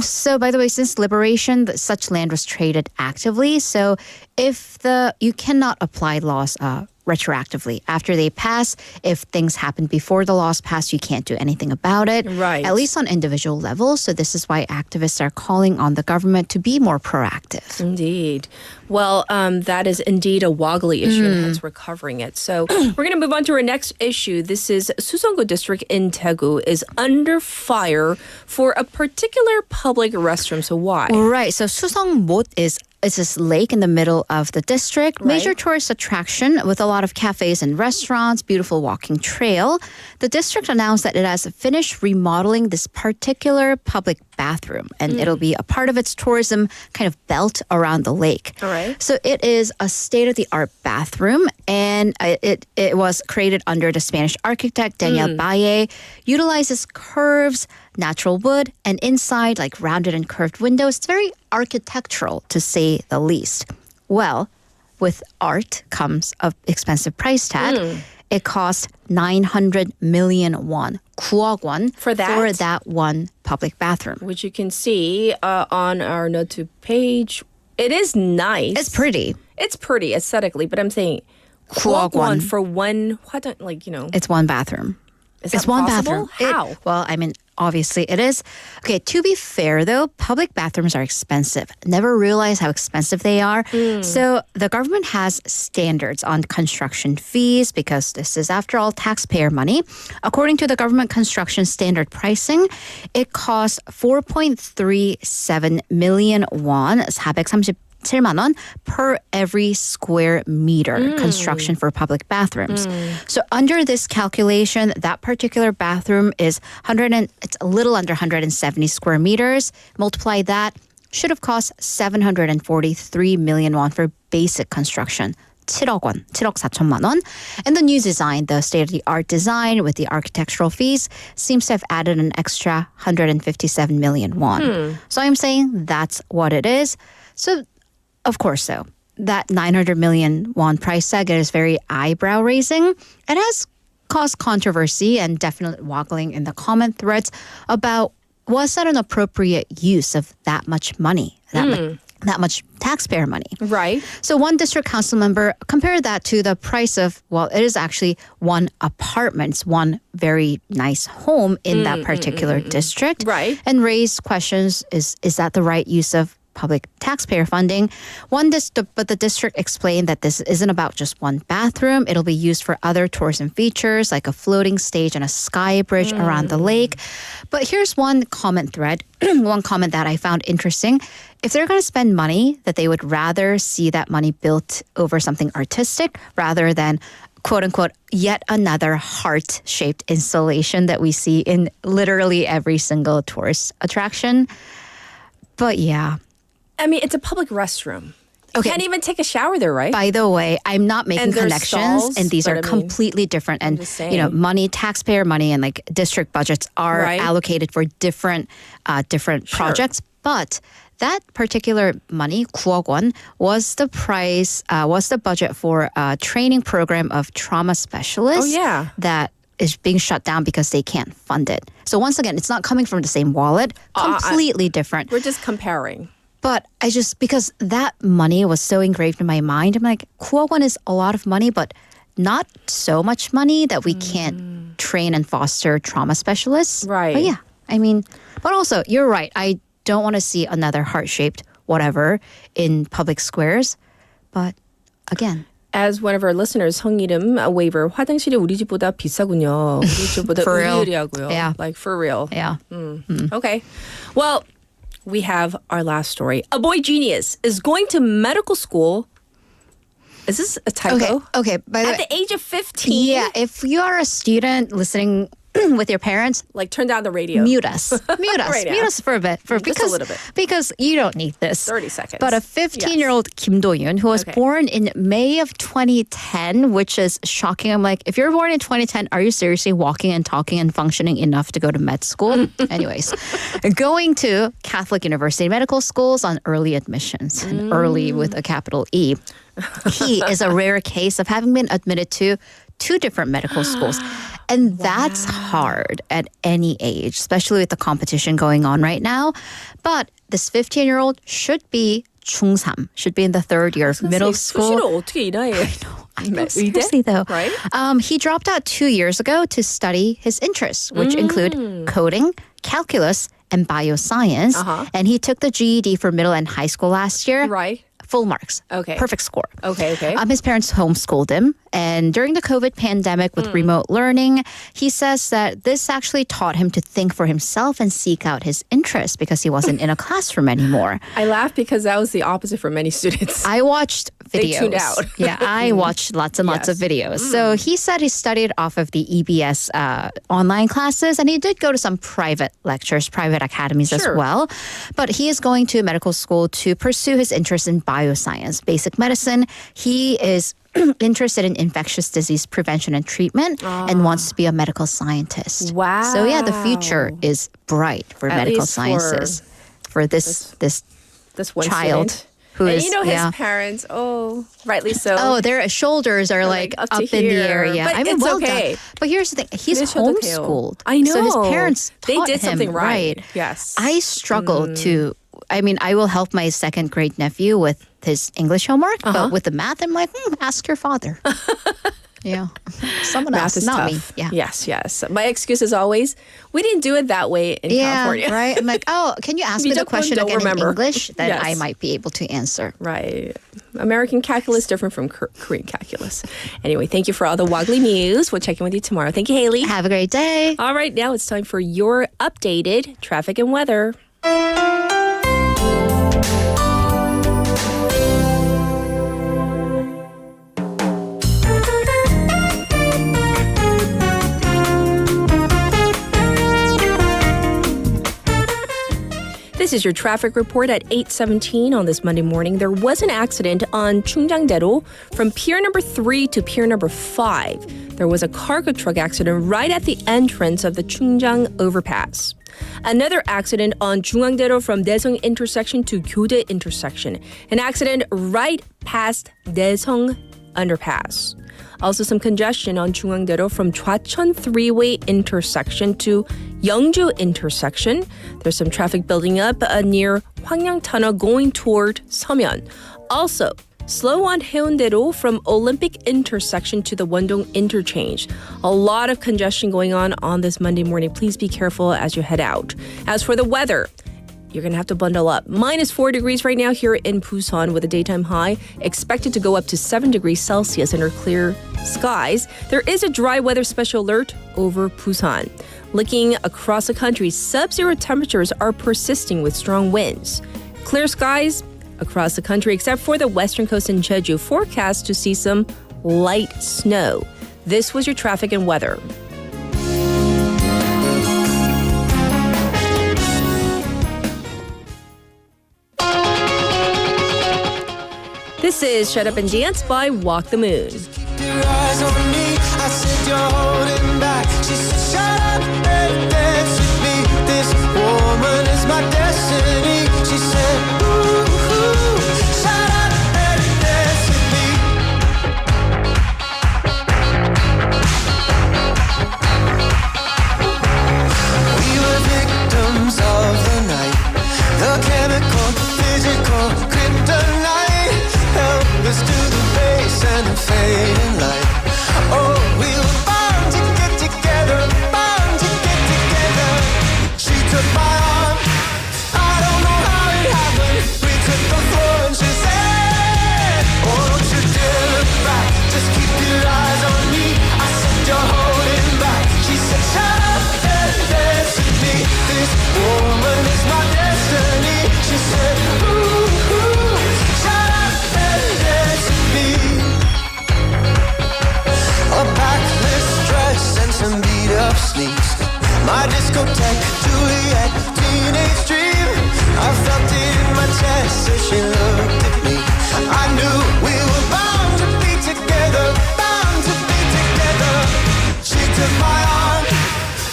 So by the way, since liberation, such land was traded actively. So if you cannot apply laws retroactively. After they pass, if things happen before the laws pass, you can't do anything about it. Right. At least on individual levels. So this is why activists are calling on the government to be more proactive. Indeed. Well, that is indeed a woggly issue, and hence we're covering it. So we're going to move on to our next issue. This is Suseonggu District in Daegu is under fire for a particular public restroom. So why? Right. So Suseongmot is this lake in the middle of the district. Right. Major tourist attraction with a lot of cafes and restaurants, beautiful walking trail. The district announced that it has finished remodeling this particular public bathroom, and it'll be a part of its tourism kind of belt around the lake. All right. So it is a state-of-the-art bathroom, and it was created under the Spanish architect Daniel Valle. Utilizes curves, natural wood, and inside like rounded and curved windows. It's very architectural, to say the least. Well, with art comes an expensive price tag. It cost 900 million won, 9억 won, for that one public bathroom. Which you can see on our Note page. It is nice. It's pretty. It's pretty aesthetically, but I'm saying 9억 won for one, It's one bathroom. Is It's that one possible? bathroom. How? Well, I mean, obviously it is. Okay, to be fair though, public bathrooms are expensive. Never realize how expensive they are. So the government has standards on construction fees because this is, after all, taxpayer money. According to the government construction standard pricing, it costs 4.37 million won, 437만 원 per every square meter construction for public bathrooms. So under this calculation, that particular bathroom is it's a little under 170 square meters. Multiply that, should have cost 743 million won for basic construction. 7억 won, 7억 4천만 원. And the new design, the state-of-the-art design with the architectural fees, seems to have added an extra 157 million won. So I'm saying that's what it is. So of course, though, that 900 million won price tag is very eyebrow-raising. It has caused controversy and definite waggling in the comment threads about, was that an appropriate use of that much money, that much taxpayer money? Right. So one district council member compared that to the price of, well, it is actually one apartment, it's one very nice home in that particular district. Right. And raised questions, is that the right use of public taxpayer funding? But the district explained that this isn't about just one bathroom. It'll be used for other tourism features like a floating stage and a sky bridge around the lake. But here's one comment thread, one comment that I found interesting. If they're going to spend money, that they would rather see that money built over something artistic rather than, quote unquote, yet another heart-shaped installation that we see in literally every single tourist attraction. But yeah. I mean, it's a public restroom. You Okay. can't even take a shower there, right? By the way, I'm not making And there's connections, stalls, and these but are I mean, completely different. And just saying. money, taxpayer money, and like district budgets are Right. allocated for different projects. But that particular money, 9억 won, was the budget for a training program of trauma specialists. Oh, yeah. That is being shut down because they can't fund it. So once again, it's not coming from the same wallet. Completely different. We're just comparing. But because that money was so engraved in my mind, I'm like, 9억 won is a lot of money, but not so much money that we can't train and foster trauma specialists. Right. But yeah, I mean, but also, you're right. I don't want to see another heart-shaped whatever in public squares. But again, As one of our listeners, 성이름 waiver, 화장실이 우리 집보다 비싸군요. 우리 집보다 For real. 의리하고요. Yeah. Like for real. Yeah. Okay. Well, we have our last story. A boy genius is going to medical school. Is this a typo? Okay. By the At way, the age of 15? yeah, if you are a student listening with your parents, Like turn down the radio. mute us. Mute us. Right now. Mute us for a bit. Just a little bit. Because you don't need this. 30 seconds. But a 15-year-old Kim Do-yoon, who was born in May of 2010, which is shocking. I'm like, if you're born in 2010, are you seriously walking and talking and functioning enough to go to med school? Anyways, going to Catholic University Medical Schools on early admissions, and early with a capital E. He is a rare case of having been admitted to 2 different medical schools. And that's hard at any age, especially with the competition going on right now. But this 15-year-old should be 중3, should be in the 3rd year of middle school. 수시로 어떻게 이 나이에? I know, seriously though. Right? He dropped out 2 years ago to study his interests, which include coding, calculus, and bioscience. And he took the GED for middle and high school last year. Right. Full marks. Okay. Perfect score. Okay. His parents homeschooled him. And during the COVID pandemic with remote learning, he says that this actually taught him to think for himself and seek out his interests because he wasn't in a classroom anymore. I laugh because that was the opposite for many students. I watched videos. They tuned out. Yeah, I watched lots and lots of videos. So he said he studied off of the EBS online classes, and he did go to some private lectures, private academies as well. But he is going to medical school to pursue his interest in bioscience, basic medicine. He is interested in infectious disease prevention and treatment and wants to be a medical scientist. Wow. So yeah, the future is bright for At medical least sciences for this one child. student. Who and is, you know his parents, rightly so. Oh, their shoulders are like up in the air. Yeah, But I mean, it's well okay. done. But here's the thing: he's homeschooled. I know. So his parents they taught did him something right. Yes. I struggle to. I mean, I will help my 2nd grade nephew with his English homework, but with the math, I'm like, ask your father. Yeah, someone Math else, is not tough. me. Yeah. Yes. My excuse is always, we didn't do it that way in California. Right? I'm like, oh, can you ask me the question again in English? Then Yes. I might be able to answer. Right. American calculus different from Korean calculus. Anyway, thank you for all the Woggly news. We'll check in with you tomorrow. Thank you, Haley. Have a great day. All right, now it's time for your updated traffic and weather. This is your traffic report at 8:17 on this Monday morning. There was an accident on 충장대로 from pier number 3 to pier number 5. There was a cargo truck accident right at the entrance of the Chungjang overpass. Another accident on 중앙대로 from Daeseong intersection to Gyodae intersection. An accident right past Daeseong underpass. Also some congestion on 중앙대로 from Chwacheon three-way intersection to Yeongju intersection. There's some traffic building up near Hwangyang Tunnel going toward Seomyeon. Also, slow on Haeundae-ro from Olympic intersection to the Wondong interchange. A lot of congestion going on this Monday morning. Please be careful as you head out. As for the weather, you're going to have to bundle up. -4 degrees right now here in Busan with a daytime high expected to go up to 7 degrees Celsius under clear skies. There is a dry weather special alert over Busan. Looking across the country, sub-zero temperatures are persisting with strong winds. Clear skies across the country except for the western coast and Jeju, forecast to see some light snow. This was your traffic and weather. This is Shut Up and Dance by Walk the Moon. Your eyes on me, I said you're holding back. She said, shut up and dance with me. This woman is my destiny. She said, ooh, shut up and dance with me. We were victims of the night. The chemical, physical, kryptonite. Help us to the base and the fading light. Oh, we were bound My discotheque, Juliet, teenage dream. I felt it in my chest as she looked at me. I knew we were bound to be together, bound to be together. She took my arm,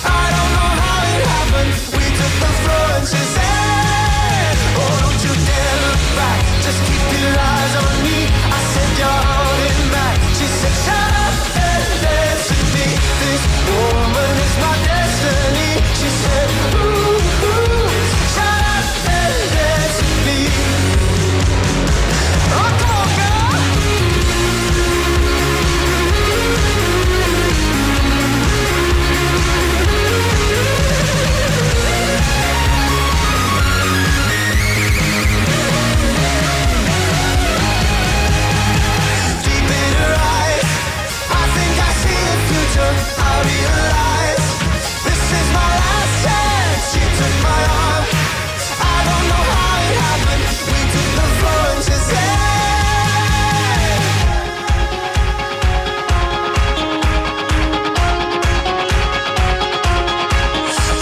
I don't know how it happened. We took the floor and she said, oh, don't you dare look back, just keep your eyes on me. I said, you're holding back. She said, shut up and dance with me. This woman is my destiny. She said, ooh, ooh, shut up and dance with me. Oh, come on, girl. Deep in her eyes, I think I see the future. I realize this is my last chance. She took my arm, I don't know how it happened. We took the floor and she said,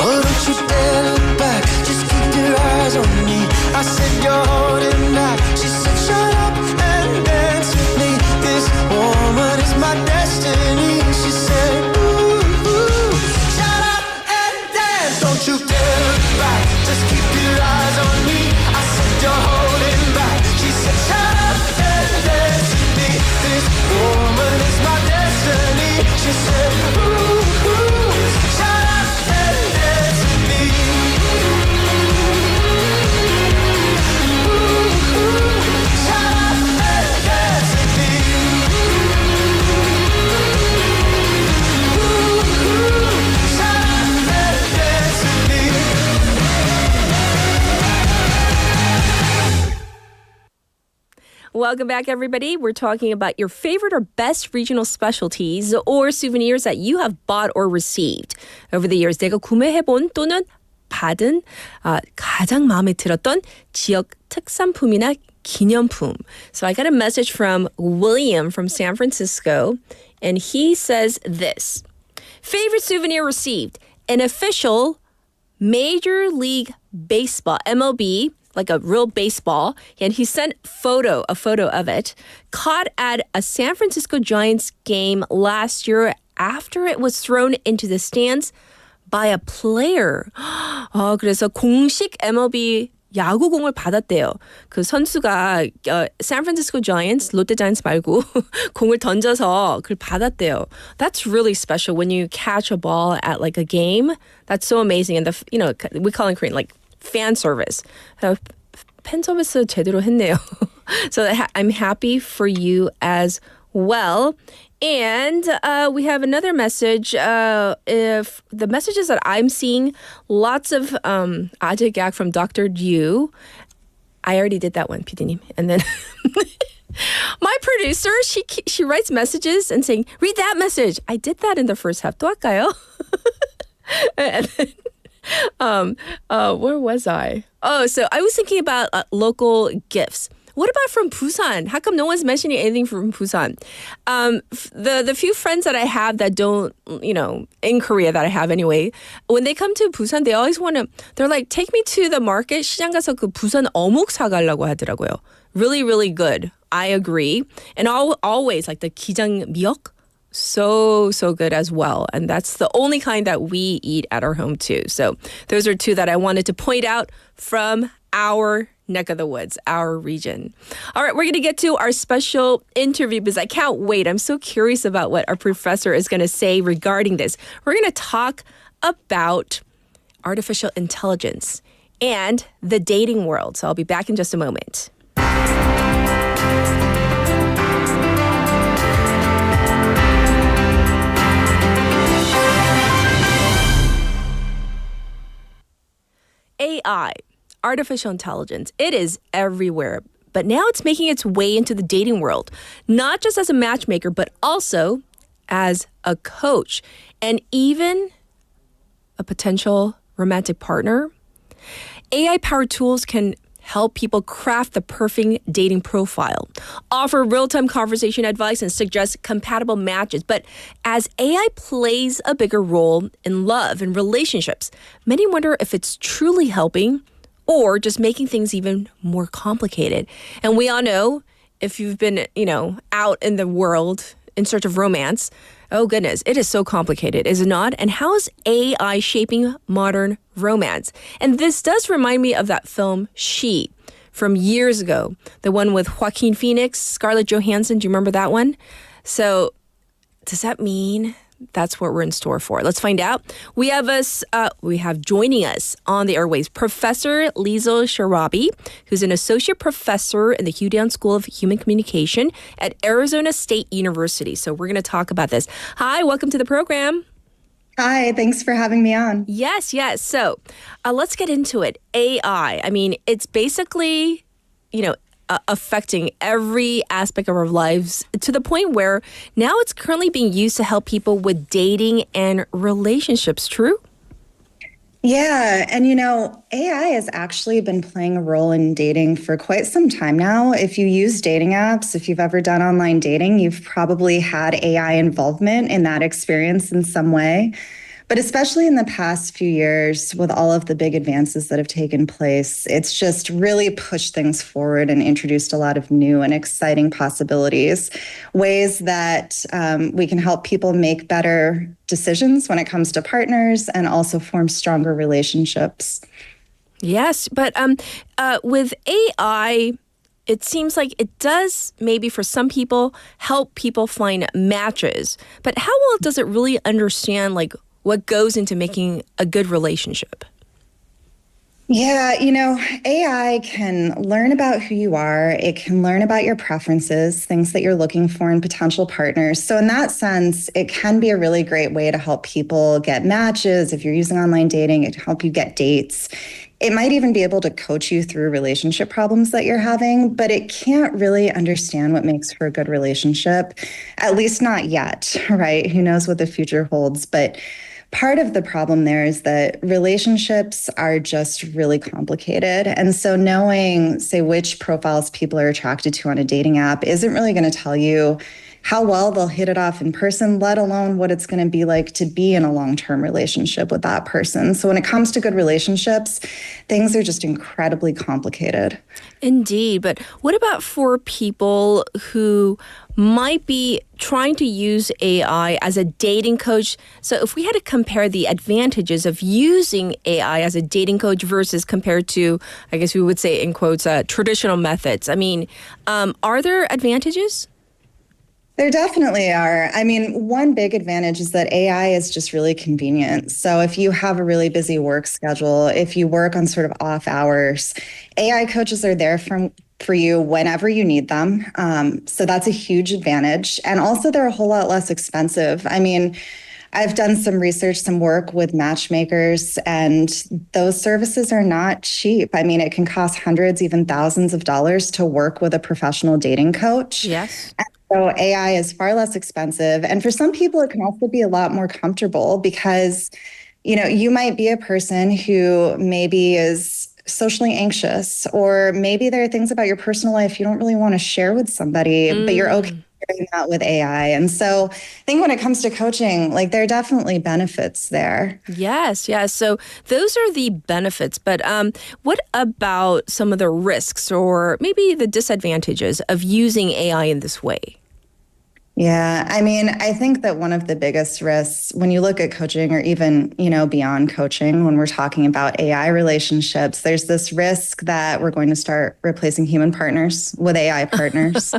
oh, don't you dare look back, just keep your eyes on me. I said, you're holding back. She said, shut up and dance with me. This woman is my destiny. She said, ooh, ooh, shut up and dance. Don't you dare look back, just keep your eyes on me. I said, you're holding back. She said, shut up and dance with me. This woman is my destiny. She said, ooh, ooh, shut up and dance with me. Ooh, ooh, shut up and dance with me. Ooh, ooh, shut up and dance with me. Welcome back, everybody. We're talking about your favorite or best regional specialties or souvenirs that you have bought or received over the years. 내가 구매해본 또는 받은 가장 마음에 들었던 지역 특산품이나 기념품. So I got a message from William from San Francisco, and he says this. Favorite souvenir received, an official Major League Baseball, MLB, like a real baseball, and he sent a photo of it, caught at a San Francisco Giants game last year after it was thrown into the stands by a player. 그래서 공식 MLB 야구공을 받았대요. 그 선수가 샌프란시스코 자이언츠, 롯데 자이언츠 말고 공을 던져서 그걸 받았대요. That's really special when you catch a ball at like a game. That's so amazing. And we call it in Korean like fan service. 팬 서비스 제대로 했네요. So I'm happy for you as well. And we have another message. If the messages that I'm seeing, lots of 아재 gag from Dr. Yu. I already did that one, PD님. And then my producer, she writes messages and saying, read that message. I did that in the first half. 또 할까요? And then, where was I? Oh, so I was thinking about local gifts. What about from Busan? How come no one's mentioning anything from Busan? The few friends that I have that don't, in Korea that I have anyway, when they come to Busan, they always they're like, take me to the market. 시장 가서 그 부산 어묵 사가려고 하더라고요. Really, really good. I agree. And always like the 기장 미역. So good as well. And that's the only kind that we eat at our home too. So those are two that I wanted to point out from our neck of the woods, our region. All right, we're going to get to our special interview because I can't wait. I'm so curious about what our professor is going to say regarding this. We're going to talk about artificial intelligence and the dating world. So I'll be back in just a moment. AI, artificial intelligence, it is everywhere. But now it's making its way into the dating world, not just as a matchmaker, but also as a coach and even a potential romantic partner. AI-powered tools can help people craft the perfect dating profile, offer real-time conversation advice, and suggest compatible matches. But as AI plays a bigger role in love and relationships, many wonder if it's truly helping or just making things even more complicated. And we all know, if you've been, out in the world in search of romance, oh goodness, it is so complicated, is it not? And how is AI shaping modern romance? And this does remind me of that film, She, from years ago. The one with Joaquin Phoenix, Scarlett Johansson. Do you remember that one? So does that mean that's what we're in store for? Let's find out. We have joining us on the airways Professor Liesl Sharabi, who's an associate professor in the Hugh Down School of Human Communication at Arizona State University. So we're going to talk about this. Hi, welcome to the program. Hi, thanks for having me on. Yes. So let's get into it. AI. I mean, it's basically, affecting every aspect of our lives to the point where now it's currently being used to help people with dating and relationships. True? Yeah. And, AI has actually been playing a role in dating for quite some time now. If you use dating apps, if you've ever done online dating, you've probably had AI involvement in that experience in some way. But especially in the past few years, with all of the big advances that have taken place, it's just really pushed things forward and introduced a lot of new and exciting possibilities, ways that we can help people make better decisions when it comes to partners and also form stronger relationships. Yes, but with AI, it seems like it does maybe for some people help people find matches. But how well does it really understand what goes into making a good relationship? Yeah, AI can learn about who you are. It can learn about your preferences, things that you're looking for in potential partners. So in that sense, it can be a really great way to help people get matches. If you're using online dating, it can help you get dates. It might even be able to coach you through relationship problems that you're having, but it can't really understand what makes for a good relationship, at least not yet, right? Who knows what the future holds? But part of the problem there is that relationships are just really complicated. And so knowing, say, which profiles people are attracted to on a dating app isn't really going to tell you how well they'll hit it off in person, let alone what it's going to be like to be in a long-term relationship with that person. So when it comes to good relationships, things are just incredibly complicated. Indeed. But what about for people who might be trying to use AI as a dating coach? So if we had to compare the advantages of using AI as a dating coach versus compared to, I guess we would say in quotes, traditional methods, I mean, are there advantages? There definitely are. I mean, one big advantage is that AI is just really convenient. So if you have a really busy work schedule, if you work on sort of off hours, AI coaches are there for you whenever you need them. So that's a huge advantage. And also they're a whole lot less expensive. I mean, I've done some research, some work with matchmakers, and those services are not cheap. I mean, it can cost hundreds, even thousands of dollars to work with a professional dating coach. Yes. So AI is far less expensive. And for some people, it can also be a lot more comfortable because, you might be a person who maybe is socially anxious, or maybe there are things about your personal life you don't really want to share with somebody, but you're okay sharing that with AI. And so I think when it comes to coaching, there are definitely benefits there. Yes. So those are the benefits. But what about some of the risks or maybe the disadvantages of using AI in this way? Yeah, I mean, I think that one of the biggest risks when you look at coaching or even, beyond coaching, when we're talking about AI relationships, there's this risk that we're going to start replacing human partners with AI partners.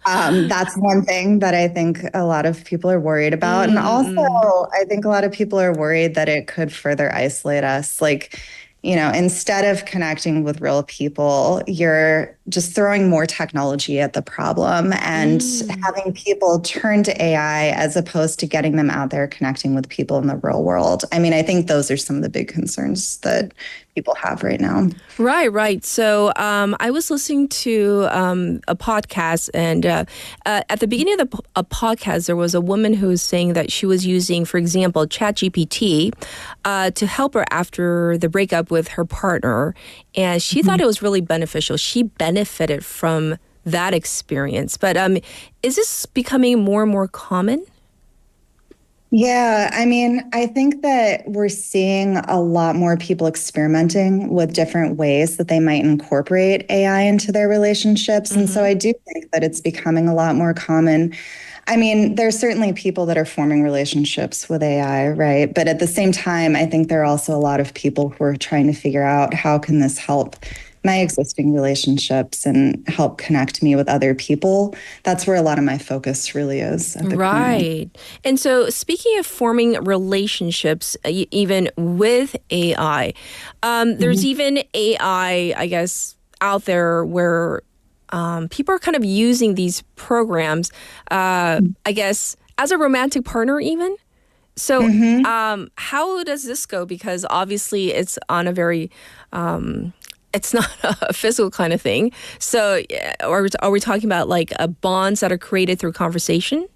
That's one thing that I think a lot of people are worried about. And also, I think a lot of people are worried that it could further isolate us. Instead of connecting with real people, you're just throwing more technology at the problem and having people turn to AI as opposed to getting them out there connecting with people in the real world. I mean, I think those are some of the big concerns that people have right now. Right. So I was listening to a podcast, and at the beginning of a podcast, there was a woman who was saying that she was using, for example, ChatGPT to help her after the breakup with her partner, and she thought it was really beneficial. She benefited from that experience. But is this becoming more and more common? Yeah, I mean, I think that we're seeing a lot more people experimenting with different ways that they might incorporate AI into their relationships. And so I do think that it's becoming a lot more common. I mean, there's certainly people that are forming relationships with AI, right? But at the same time, I think there are also a lot of people who are trying to figure out how can this help my existing relationships and help connect me with other people. That's where a lot of my focus really is. Right. And so speaking of forming relationships, even with AI, there's even AI, I guess, out there where people are kind of using these programs, I guess, as a romantic partner even. So how does this go? Because obviously it's on a very... it's not a physical kind of thing. So are we talking about like bonds that are created through conversation?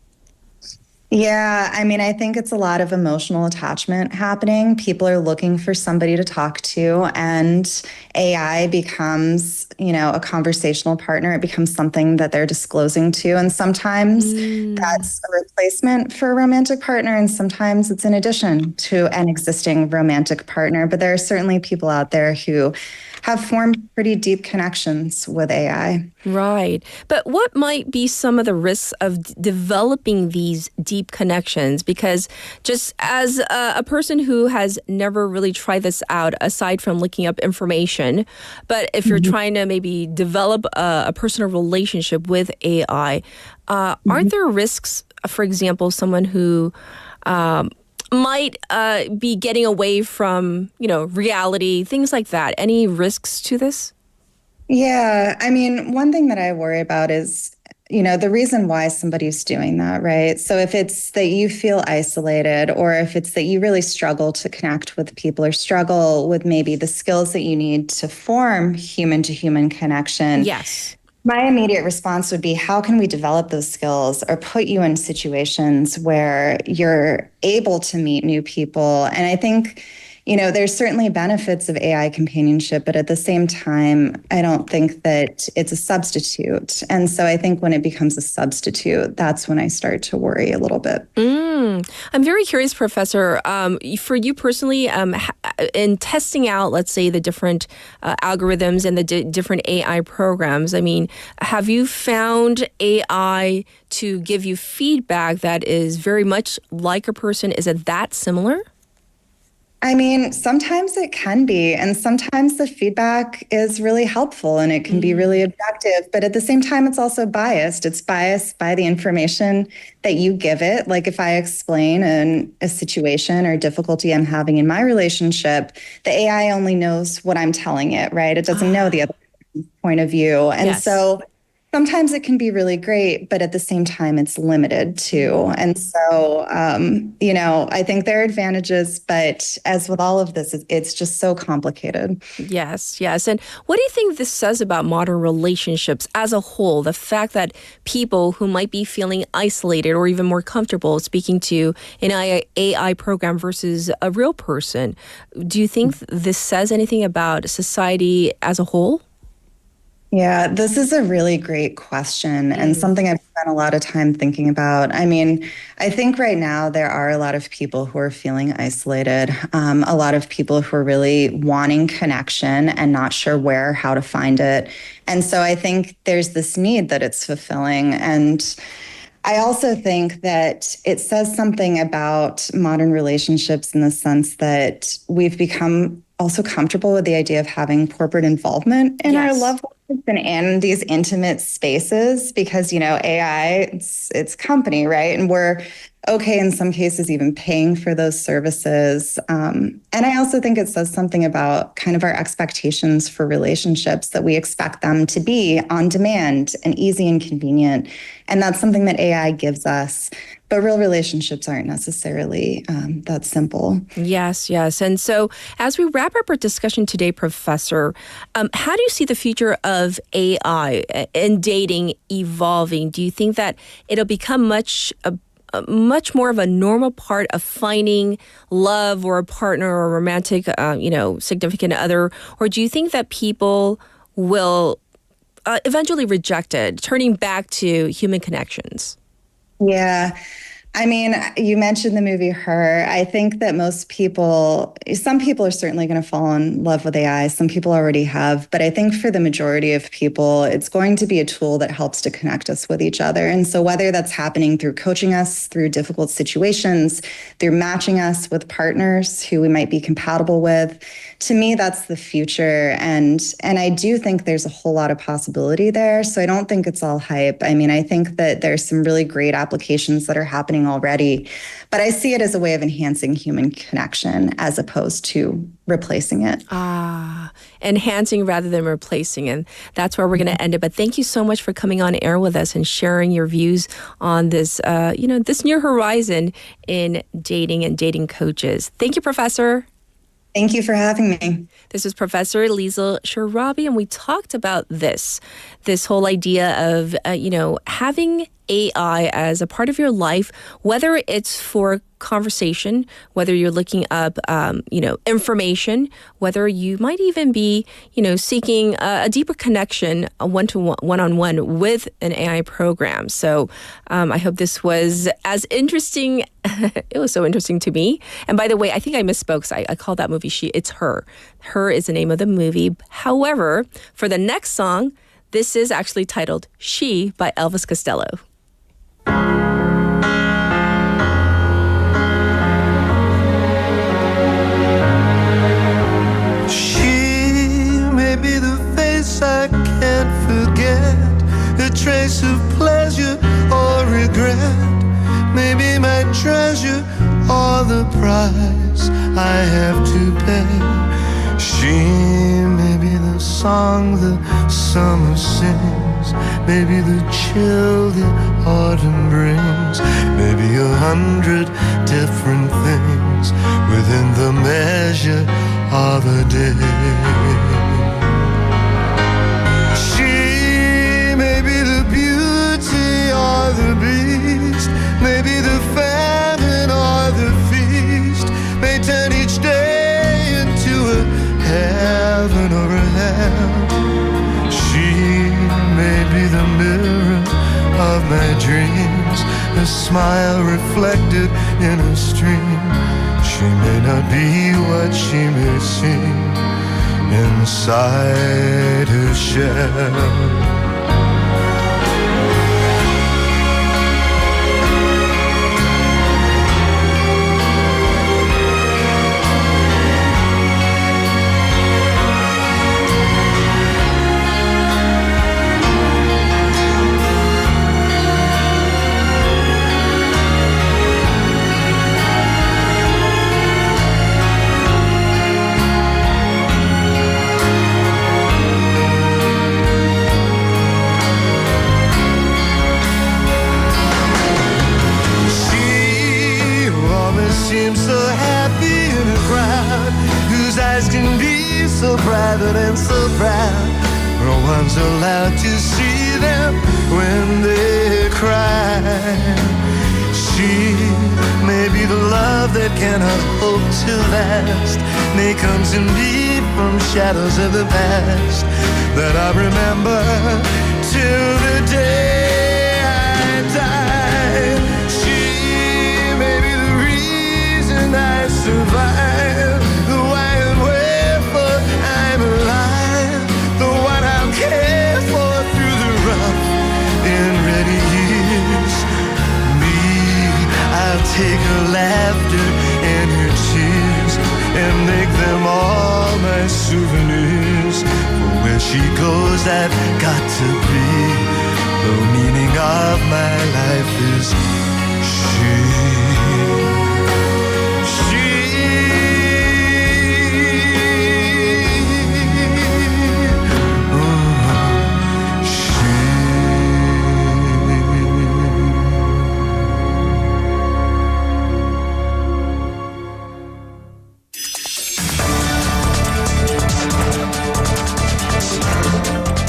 Yeah, I mean, I think it's a lot of emotional attachment happening. People are looking for somebody to talk to, and AI becomes, a conversational partner. It becomes something that they're disclosing to. And sometimes that's a replacement for a romantic partner, and sometimes it's in addition to an existing romantic partner. But there are certainly people out there who have formed pretty deep connections with AI. Right. But what might be some of the risks of developing these deep connections? Because just as a person who has never really tried this out, aside from looking up information, but if you're trying to maybe develop a personal relationship with AI, aren't there risks, for example, someone who might be getting away from, reality, things like that? Any risks to this? Yeah, I mean, one thing that I worry about is, the reason why somebody's doing that, right? So if it's that you feel isolated, or if it's that you really struggle to connect with people, or struggle with maybe the skills that you need to form human-to-human connection. Yes. My immediate response would be, how can we develop those skills or put you in situations where you're able to meet new people? And I think, there's certainly benefits of AI companionship, but at the same time, I don't think that it's a substitute. And so I think when it becomes a substitute, that's when I start to worry a little bit. I'm very curious, Professor, for you personally, in testing out, let's say, the different algorithms and the different AI programs, I mean, have you found AI to give you feedback that is very much like a person? Is it that similar? I mean, sometimes it can be, and sometimes the feedback is really helpful and it can be really objective, but at the same time, it's also biased. It's biased by the information that you give it. Like if I explain a situation or difficulty I'm having in my relationship, the AI only knows what I'm telling it, right? It doesn't know the other point of view. And so sometimes it can be really great, but at the same time, it's limited too. And so, I think there are advantages, but as with all of this, it's just so complicated. Yes. And what do you think this says about modern relationships as a whole? The fact that people who might be feeling isolated or even more comfortable speaking to an AI program versus a real person, do you think this says anything about society as a whole? Yeah, this is a really great question and something I've spent a lot of time thinking about. I mean, I think right now there are a lot of people who are feeling isolated, a lot of people who are really wanting connection and not sure how to find it. And so I think there's this need that it's fulfilling. And I also think that it says something about modern relationships in the sense that we've become also comfortable with the idea of having corporate involvement in our love lives and in these intimate spaces because, AI, it's company, right? And we're okay, in some cases, even paying for those services. And I also think it says something about kind of our expectations for relationships, that we expect them to be on demand and easy and convenient. And that's something that AI gives us. But real relationships aren't necessarily that simple. Yes, yes. And so as we wrap up our discussion today, Professor, how do you see the future of AI and dating evolving? Do you think that it'll become much more of a normal part of finding love or a partner or a romantic, significant other? Or do you think that people will eventually reject it, turning back to human connections? Yeah. I mean, you mentioned the movie Her. I think that some people are certainly going to fall in love with AI. Some people already have. But I think for the majority of people, it's going to be a tool that helps to connect us with each other. And so whether that's happening through coaching us through difficult situations, through matching us with partners who we might be compatible with, to me, that's the future. And I do think there's a whole lot of possibility there. So I don't think it's all hype. I mean, I think that there's some really great applications that are happening already, but I see it as a way of enhancing human connection as opposed to replacing it. Enhancing rather than replacing. And that's where we're going to end it. But thank you so much for coming on air with us and sharing your views on this, this new horizon in dating and dating coaches. Thank you, Professor. Thank you for having me. This is Professor Liesl Sharabi, and we talked about this whole idea of, having AI as a part of your life, whether it's for conversation, whether you're looking up, information, whether you might even be, seeking a deeper connection, a one-on-one with an AI program. So I hope this was as interesting. It was so interesting to me. And by the way, I think I misspoke. So I called that movie It's Her. Her is the name of the movie. However, for the next song, this is actually titled She by Elvis Costello. I can't forget, a trace of pleasure or regret, maybe my treasure or the price I have to pay. She may be the song the summer sings, maybe the chill the autumn brings, maybe 100 different things within the measure of a day. The beast, maybe the famine or the feast, may turn each day into a heaven or a hell. She may be the mirror of my dreams, a smile reflected in a stream. She may not be what she may seem inside her shell. And so proud, no one's allowed to see them when they cry. She may be the love that cannot hope to last, may come to me from shadows of the past that I remember till the day I die. She may be the reason I survive, the why and wherefore I'm alive, the one I'll care for through the rough and ready years. I'll take her laughter and her tears and make them all my souvenirs. For where she goes, I've got to be. The meaning of my life is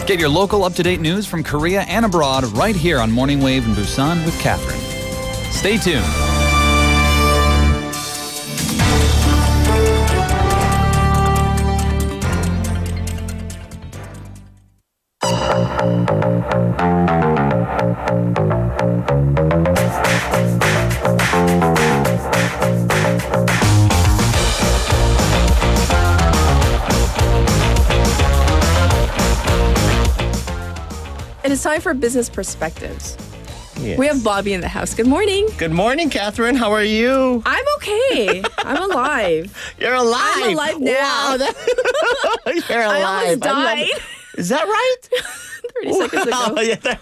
Get your local up-to-date news from Korea and abroad right here on Morning Wave in Busan with Catherine. Stay tuned. It is time for Business Perspectives. Yes. We have Bobby in the house. Good morning. Good morning, Catherine. How are you? I'm okay. I'm alive. You're alive. I'm alive now. Wow, you're alive. I almost died. Is that right? 30 seconds ago. Wow, yeah.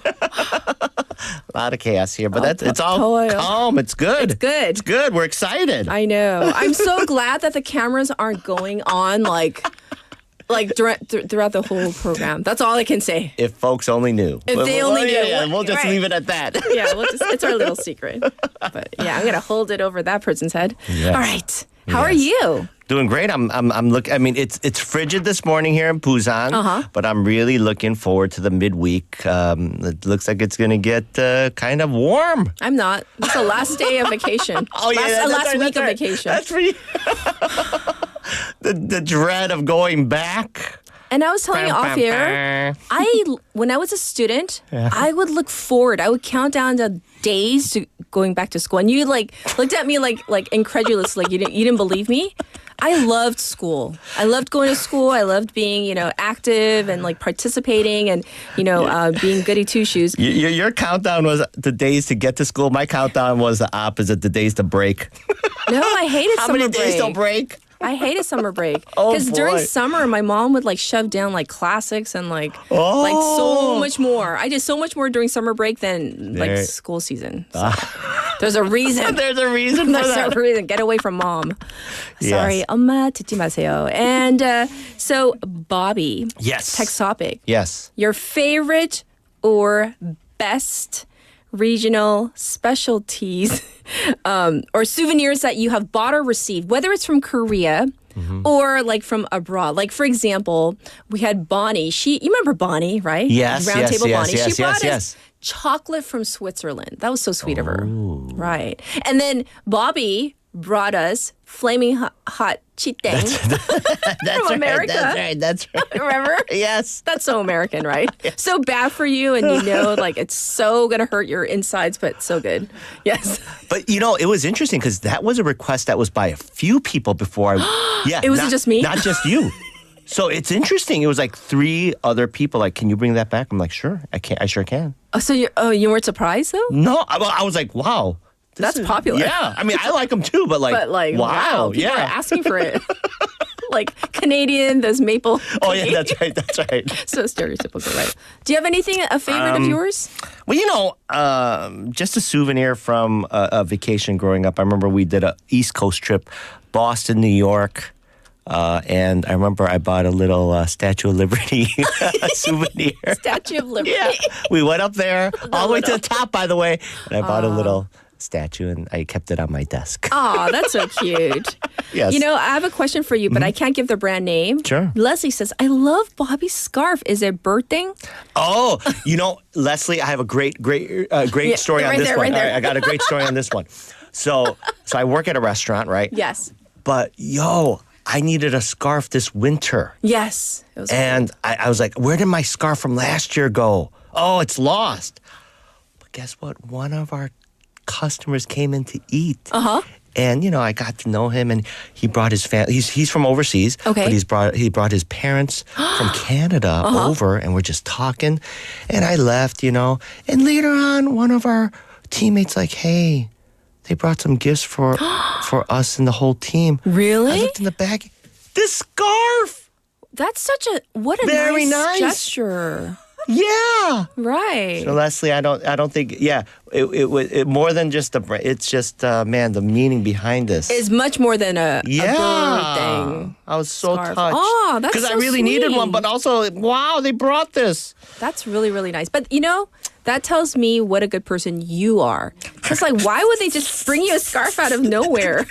A lot of chaos here, but it's all calm. It's good. It's good. It's good. We're excited. I know. I'm so glad that the cameras aren't going on like throughout the whole program. That's all I can say. If folks only knew. If they only knew. Yeah, we'll just leave it at that. Yeah, it's our little secret. But yeah, I'm going to hold it over that person's head. Yes. All right. How are you? Doing great. I'm looking. I mean, it's frigid this morning here in Busan, but I'm really looking forward to the midweek. It looks like it's going to get kind of warm. I'm not. It's the last day of vacation. Last week of vacation. That's for you. The dread of going back. And I was telling you off here, when I was a student, I would look forward. I would count down the days to going back to school. And you looked at me like incredulous, like you didn't believe me. I loved school. I loved going to school. I loved being, active and participating and, being goody two shoes. Your countdown was the days to get to school. My countdown was the opposite, the days to break. No, I hated How summer many break. days till break? I hated summer break Oh, because during boy. summer my mom would shove down classics and so much more. I did so much more during summer break than school season. So. There's a reason. There's a reason for There's that. a reason. Get away from mom. Yes. Sorry, 엄마 듣지 마세요. And so Bobby. Yes. Text topic. Yes. Your favorite or best regional specialties or souvenirs that you have bought or received, whether it's from Korea or from abroad. Like, for example, we had Bonnie. You remember Bonnie, right? Yes, Round yes, Table yes, Bonnie. yes, She brought yes, us chocolate from Switzerland. That was so sweet of her. Right. And then Bobby brought us flaming hot chiteng from America. That's right. Remember? Yes. That's so American, right? So bad for you, and it's so gonna hurt your insides, but so good. Yes. But it was interesting because that was a request that was by a few people before It wasn't just me? Not just you. So it's interesting. It was 3 other people can you bring that back? I'm like, sure, I sure can. Oh, so you weren't surprised though? No, I was like, wow. That's popular. Yeah. I mean, I like them too, but wow. People Yeah. are asking for it. Canadian, those maple. Oh, yeah, that's right. That's right. So stereotypical, right? Do you have anything, a favorite of yours? Well, just a souvenir from a vacation growing up. I remember we did a East Coast trip, Boston, New York. And I remember I bought a little Statue of Liberty souvenir. Statue of Liberty. Yeah. We went up there all the way to the top, by the way. And I bought a little statue and I kept it on my desk. Oh, that's so cute. Yes. I have a question for you, but I can't give the brand name. Sure. Leslie says, I love Bobby's scarf. Is it bird thing? Oh, Leslie, I have a great story on this one. Right there. I got a great story on this one. So I work at a restaurant, right? Yes. But I needed a scarf this winter. Yes. And I was like, where did my scarf from last year go? Oh, it's lost. But guess what? One of our customers came in to eat. And, I got to know him and he brought his family. He's from overseas. Okay. But he brought his parents from Canada over and we're just talking. And I left, and later on, one of our teammates hey, they brought some gifts for us and the whole team. Really? I looked in the bag. This scarf. That's what a Very nice nice gesture. Yeah. Right. So Leslie, I don't think. Yeah, it more than just it's just man, the meaning behind this is much more than a bird thing. I was so Scarf. touched. Oh, that's because so I really needed one, sweet. but also wow, they brought this. That's really, really nice. But that tells me what a good person you are. It's like, why would they just bring you a scarf out of nowhere?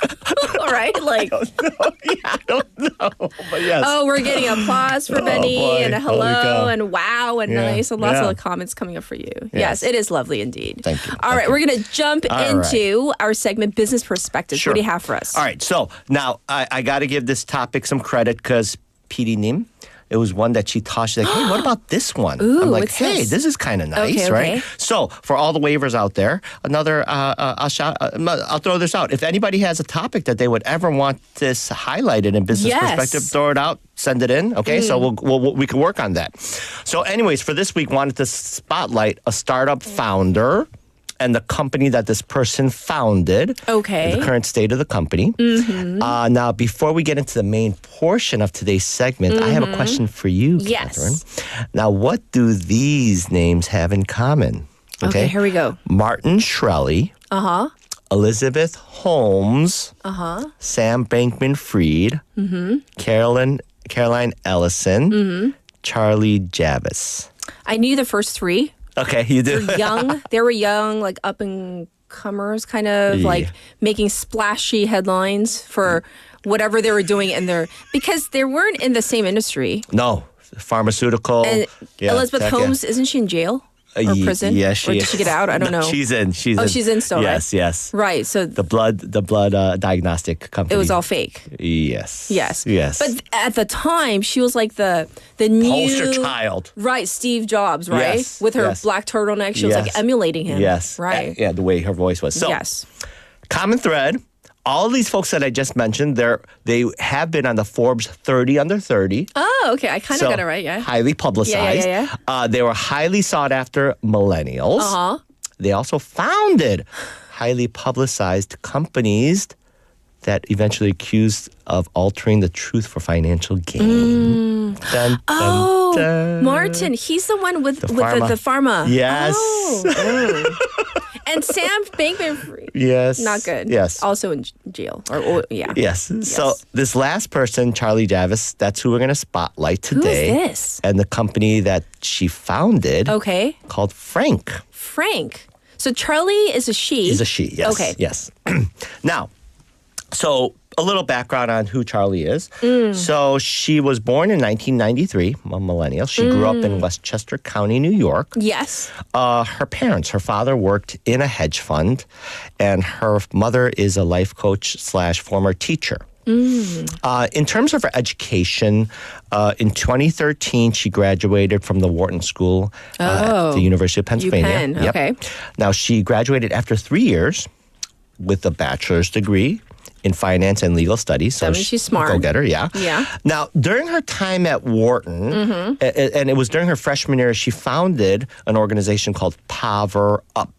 Right? Like, I don't know. But yes. Oh, we're getting applause for Benny boy. and a Holy hello cow. and wow and Yeah. nice and lots Yeah. of comments coming up for you. Yes. Yes, it is lovely indeed. Thank you. All right, we're going to jump All into our segment, Business Perspectives. Sure. What do you have for us? All right, so now I got to give this topic some credit because PD Nim, it was one that she taught. She's like, hey, what about this one? Ooh, I'm like, what's hey, this? this is kind of nice, Okay, right? okay. So for all the waivers out there, another, I'll throw this out. If anybody has a topic that they would ever want this highlighted in Business Yes. Perspective, throw it out, send it in. Okay, so we can work on that. So anyways, for this week, wanted to spotlight a startup founder and the company that this person founded. Okay. The current state of the company. Mm-hmm. Now, before we get into the main portion of today's segment, I have a question for you, Yes. Catherine. Now, what do these names have in common? Okay, here we go. Martin Shkreli, Uh-huh. Elizabeth Holmes, Uh-huh. Sam Bankman-Fried, Mm-hmm. Caroline Ellison, Charlie Javis. I knew the first three. Okay, you do. They're young. They were young, like up and comers, kind of like making splashy headlines for whatever they were doing in their because they weren't in the same industry. No, pharmaceutical. And Elizabeth tech, yeah. Holmes, isn't she in jail or prison? Yeah, she or did is. she get out? I don't No, know. She's in. She's in. She's in still, right? Yes. Right. So The blood diagnostic company. it was all fake. Yes. Yes. Yes. But at the time, she was like the new Poster child. Right, Steve Jobs, right? Yes, With her yes. black turtleneck, she was like Yes. emulating him. Yes. Right. Yeah, the way her voice was. So, yes. common thread. All of these folks that I just mentioned, they have been on the Forbes 30 under 30. Oh, okay. I kind of So, got it right. Yeah. Highly publicized. Yeah. They were highly sought after millennials. Uh huh. They also founded highly publicized companies that eventually accused of altering the truth for financial gain. Dun, dun, dun. Martin, he's the one with the pharma. Yes. Oh. And Sam Bankman-Fried. Yes. Not good. Yes. Also in jail. Or yeah. Yes. So this last person, Charlie Javis, that's who we're going to spotlight today. Who is this? And the company that she founded. Okay. Called Frank. Frank. So Charlie is a she. Is a she. Yes. Okay. Yes. Now, so a little background on who Charlie is. So she was born in 1993, a millennial. She grew up in Westchester County, New York. Yes. Her parents, her father worked in a hedge fund, and her mother is a life coach / former teacher. In terms of her education, in 2013, she graduated from the Wharton School at the University of Pennsylvania. UPenn, okay. Now, she graduated after 3 years with a bachelor's degree in finance and legal studies. So That means she's smart. Go get her, yeah. Yeah. Now, during her time at Wharton, and it was during her freshman year, she founded an organization called Power Up.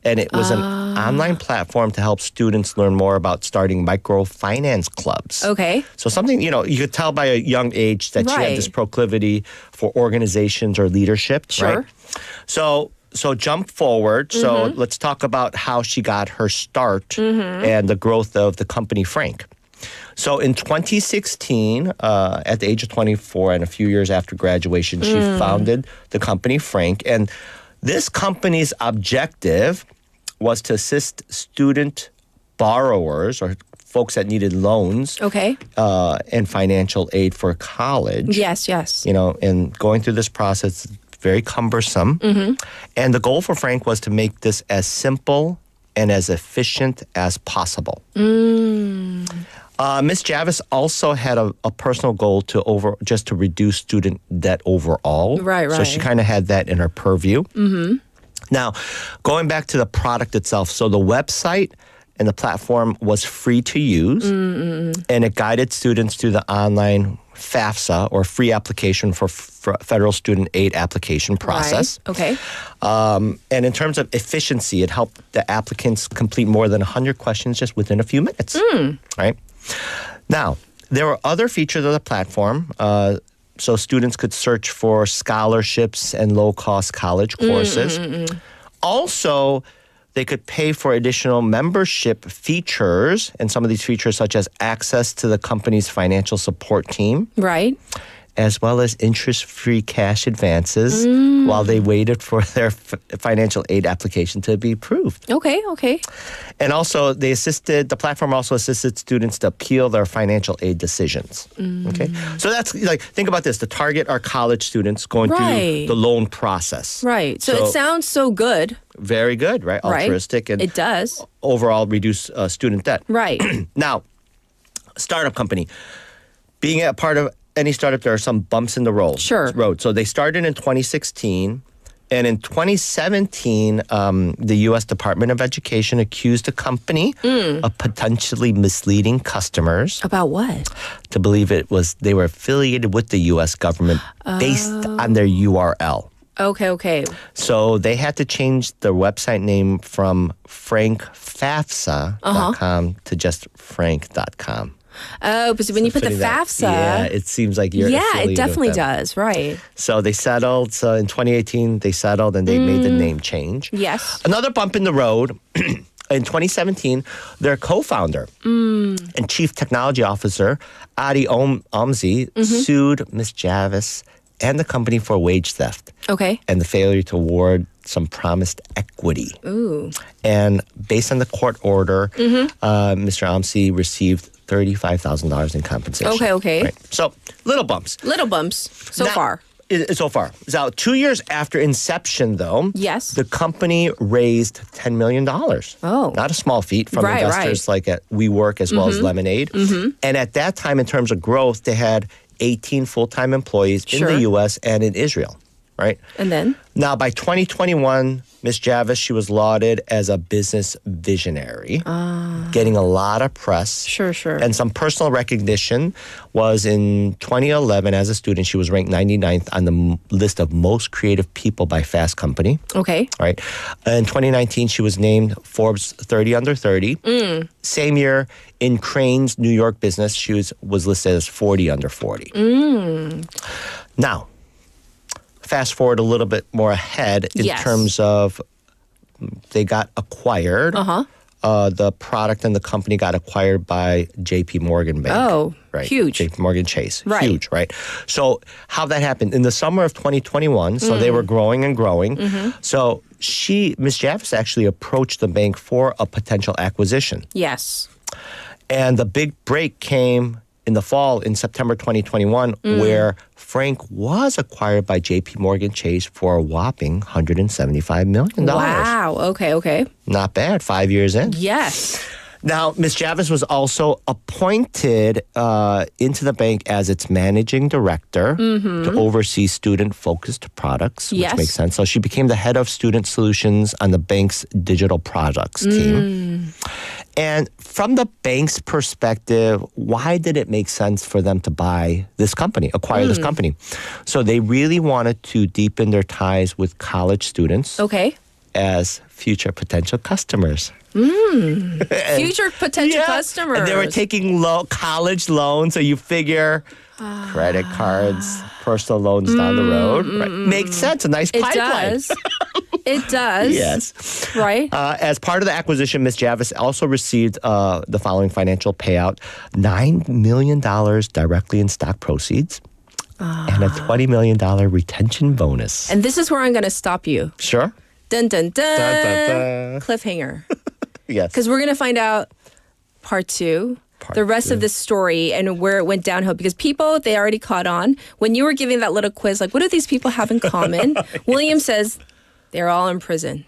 And it was an online platform to help students learn more about starting microfinance clubs. Okay. So something, you could tell by a young age that she had this proclivity for organizations or leadership, right? So jump forward. So let's talk about how she got her start and the growth of the company Frank. So in 2016, at the age of 24 and a few years after graduation, she founded the company Frank. And this company's objective was to assist student borrowers or folks that needed loans and financial aid for college. Yes. And going through this process, very cumbersome. And the goal for Frank was to make this as simple and as efficient as possible. Ms. Javis also had a personal goal to reduce student debt overall. Right. So she kind of had that in her purview. Now, going back to the product itself, so the website and the platform was free to use, and it guided students through the online FAFSA, or free application for federal student aid application process. Right. Okay. And in terms of efficiency, it helped the applicants complete more than 100 questions just within a few minutes. Right? Now, there were other features of the platform, so students could search for scholarships and low-cost college courses. Also, they could pay for additional membership features, and some of these features such as access to the company's financial support team. Right. As well as interest-free cash advances while they waited for their financial aid application to be approved. Okay. And also, the platform also assisted students to appeal their financial aid decisions. Okay, so that's like, think about this. The target are college students going through the loan process. Right. So it sounds so good. Very good, right? Altruistic. And it does. Overall, reduce student debt. Right. Now, startup company. Being a part of any startup, there are some bumps in the road. So they started in 2016. And in 2017, the U.S. Department of Education accused the company of potentially misleading customers. About what? To believe they were affiliated with the U.S. government based on their URL. Okay. So they had to change their website name from frankfafsa.com to just frank.com. Oh, but when you put the FAFSA... it seems like you're affiliated it definitely with them. does, right. So they settled. So in 2018, they settled and they made the name change. Yes. Another bump in the road. In 2017, their co-founder and chief technology officer, Adi Omzi, sued Ms. Javis and the company for wage theft. Okay. And the failure to award some promised equity. Ooh. And based on the court order, Mr. Omzi received $35,000 in compensation. Okay. Right. So, little bumps. So far. So far. Now, 2 years after inception, though, yes, the company raised $10 million. Oh. Not a small feat from investors like at WeWork as well as Lemonade. And at that time, in terms of growth, they had 18 full-time employees in the U.S. and in Israel. Right? And then? Now, by 2021, Ms. Javis, she was lauded as a business visionary, getting a lot of press. Sure. And some personal recognition. Was in 2011, as a student, she was ranked 99th on the list of most creative people by Fast Company. Okay. Right. In 2019, she was named Forbes 30 Under 30. Same year, in Crane's New York business, she was listed as 40 Under 40. Now, fast forward a little bit more ahead in terms of they got acquired. The product and the company got acquired by J.P. Morgan Bank. Oh, right. Huge. J.P. Morgan Chase. Right. Huge, right? So how that happened, in the summer of 2021, so they were growing and growing. So Ms. Javis actually approached the bank for a potential acquisition. Yes. And the big break came in the fall, in September 2021, where Frank was acquired by J.P. Morgan Chase for a whopping $175 million. Wow. Okay. Not bad. 5 years in. Yes. Now, Ms. Javis was also appointed into the bank as its managing director to oversee student-focused products, which makes sense. So she became the head of student solutions on the bank's digital products team. And from the bank's perspective, why did it make sense for them to acquire this company? So they really wanted to deepen their ties with college students as future potential customers. Future potential customers. And they were taking college loans, so you figure credit cards, personal loans down the road. Right? Makes sense. A nice pipeline. It does. Yes. Right. As part of the acquisition, Ms. Javis also received the following financial payout: $9 million directly in stock proceeds and a $20 million retention bonus. And this is where I'm going to stop you. Sure. Dun, dun, dun. Dun, dun, dun. Cliffhanger. Yes. Because we're going to find out part two. The rest of this story and where it went downhill, because people, they already caught on. When you were giving that little quiz, like, what do these people have in common? William says they're all in prison.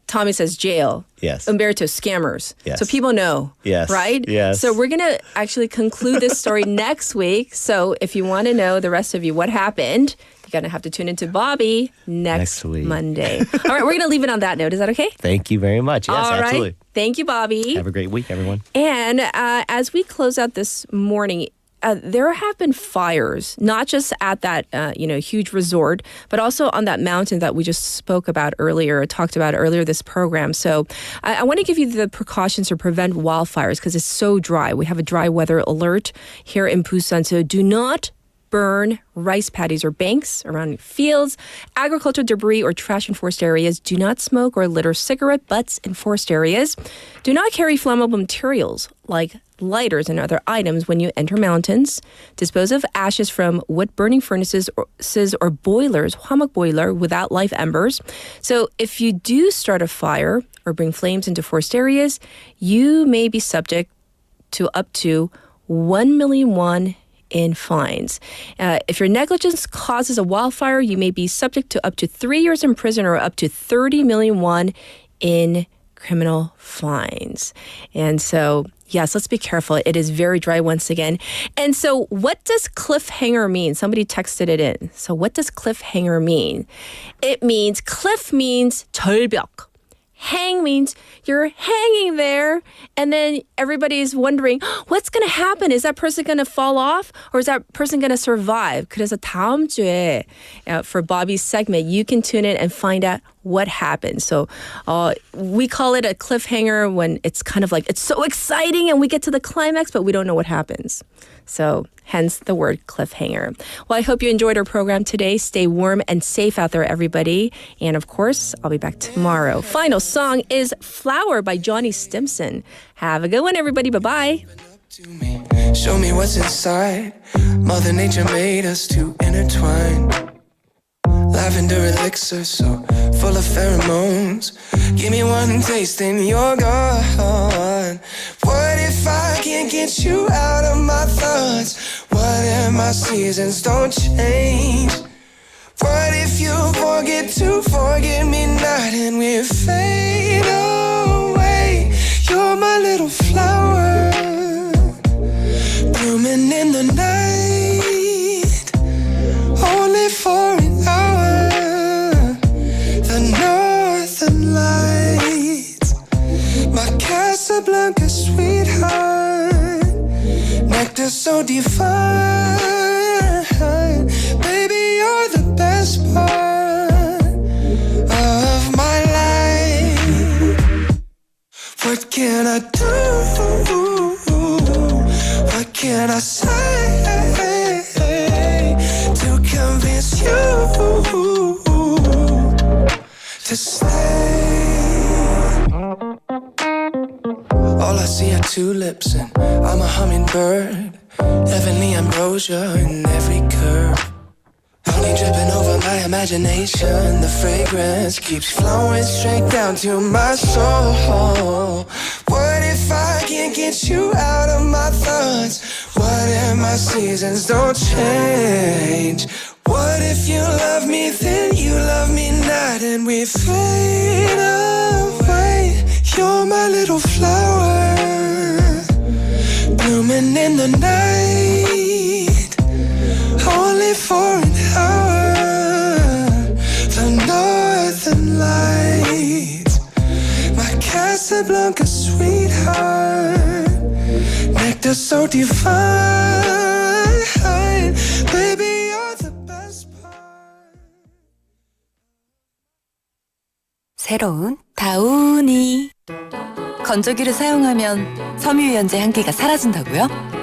Tommy says jail. Yes. Umberto, scammers. Yes. So people know. Yes. Right? Yes. So we're going to actually conclude this story next week. So if you want to know, the rest of you, what happened, you're going to have to tune into Bobby next week. Monday. All right, we're going to leave it on that note. Is that okay? Thank you very much. Yes, all right. absolutely. Thank you, Bobby. Have a great week, everyone. And as we close out this morning, there have been fires, not just at that huge resort, but also on that mountain that we just talked about earlier this program. So I want to give you the precautions to prevent wildfires because it's so dry. We have a dry weather alert here in Busan, so do not burn rice paddies or banks around fields, agricultural debris or trash in forest areas. Do not smoke or litter cigarette butts in forest areas. Do not carry flammable materials like lighters and other items when you enter mountains. Dispose of ashes from wood burning furnaces or boilers, 화목 boiler, without live embers. So if you do start a fire or bring flames into forest areas, you may be subject to up to 1 million won in fines. If your negligence causes a wildfire, you may be subject to up to 3 years in prison or up to 30 million won in criminal fines. And so, yes, let's be careful. It is very dry once again. And so what does cliffhanger mean? Somebody texted it in. So what does cliffhanger mean? It means, cliff means 절벽. Hang means you're hanging there, and then everybody's wondering, what's going to happen? Is that person going to fall off, or is that person going to survive? 그래서 다음 주에 for Bobby's segment, you can tune in and find out what happened. So we call it a cliffhanger when it's kind of like, it's so exciting and we get to the climax, but we don't know what happens. So hence the word cliffhanger. Well, I hope you enjoyed our program today. Stay warm and safe out there, everybody. And of course, I'll be back tomorrow. Final song is Flower by Johnny Stimson. Have a good one, everybody. Bye-bye. Show me what's inside. Mother Nature made us to intertwine. Lavender elixir so full of pheromones. Give me one taste and you're gone. What if I can't get you out of my thoughts? What if my seasons don't change? What if you forget to forget me not and we fade away? You're my little flower, blooming in the night, only for an hour. The northern lights, my Casablanca sweetheart, nectar so divine. Baby, you're the best part of my life. What can I do? What can I say to convince you to stay? All I see are tulips and I'm a hummingbird. Heavenly ambrosia in every curve. Honey dripping over my imagination. The fragrance keeps flowing straight down to my soul. What if I can't get you out of my thoughts? What if my seasons don't change? What if you love me, then you love me not, and we fade away? You're my little flower, blooming in the night, only for an hour. The northern lights, my Casablanca sweetheart, nectar so divine. Baby, you're the best part. 새로운 다우니. 건조기를 사용하면 섬유유연제 향기가 사라진다고요?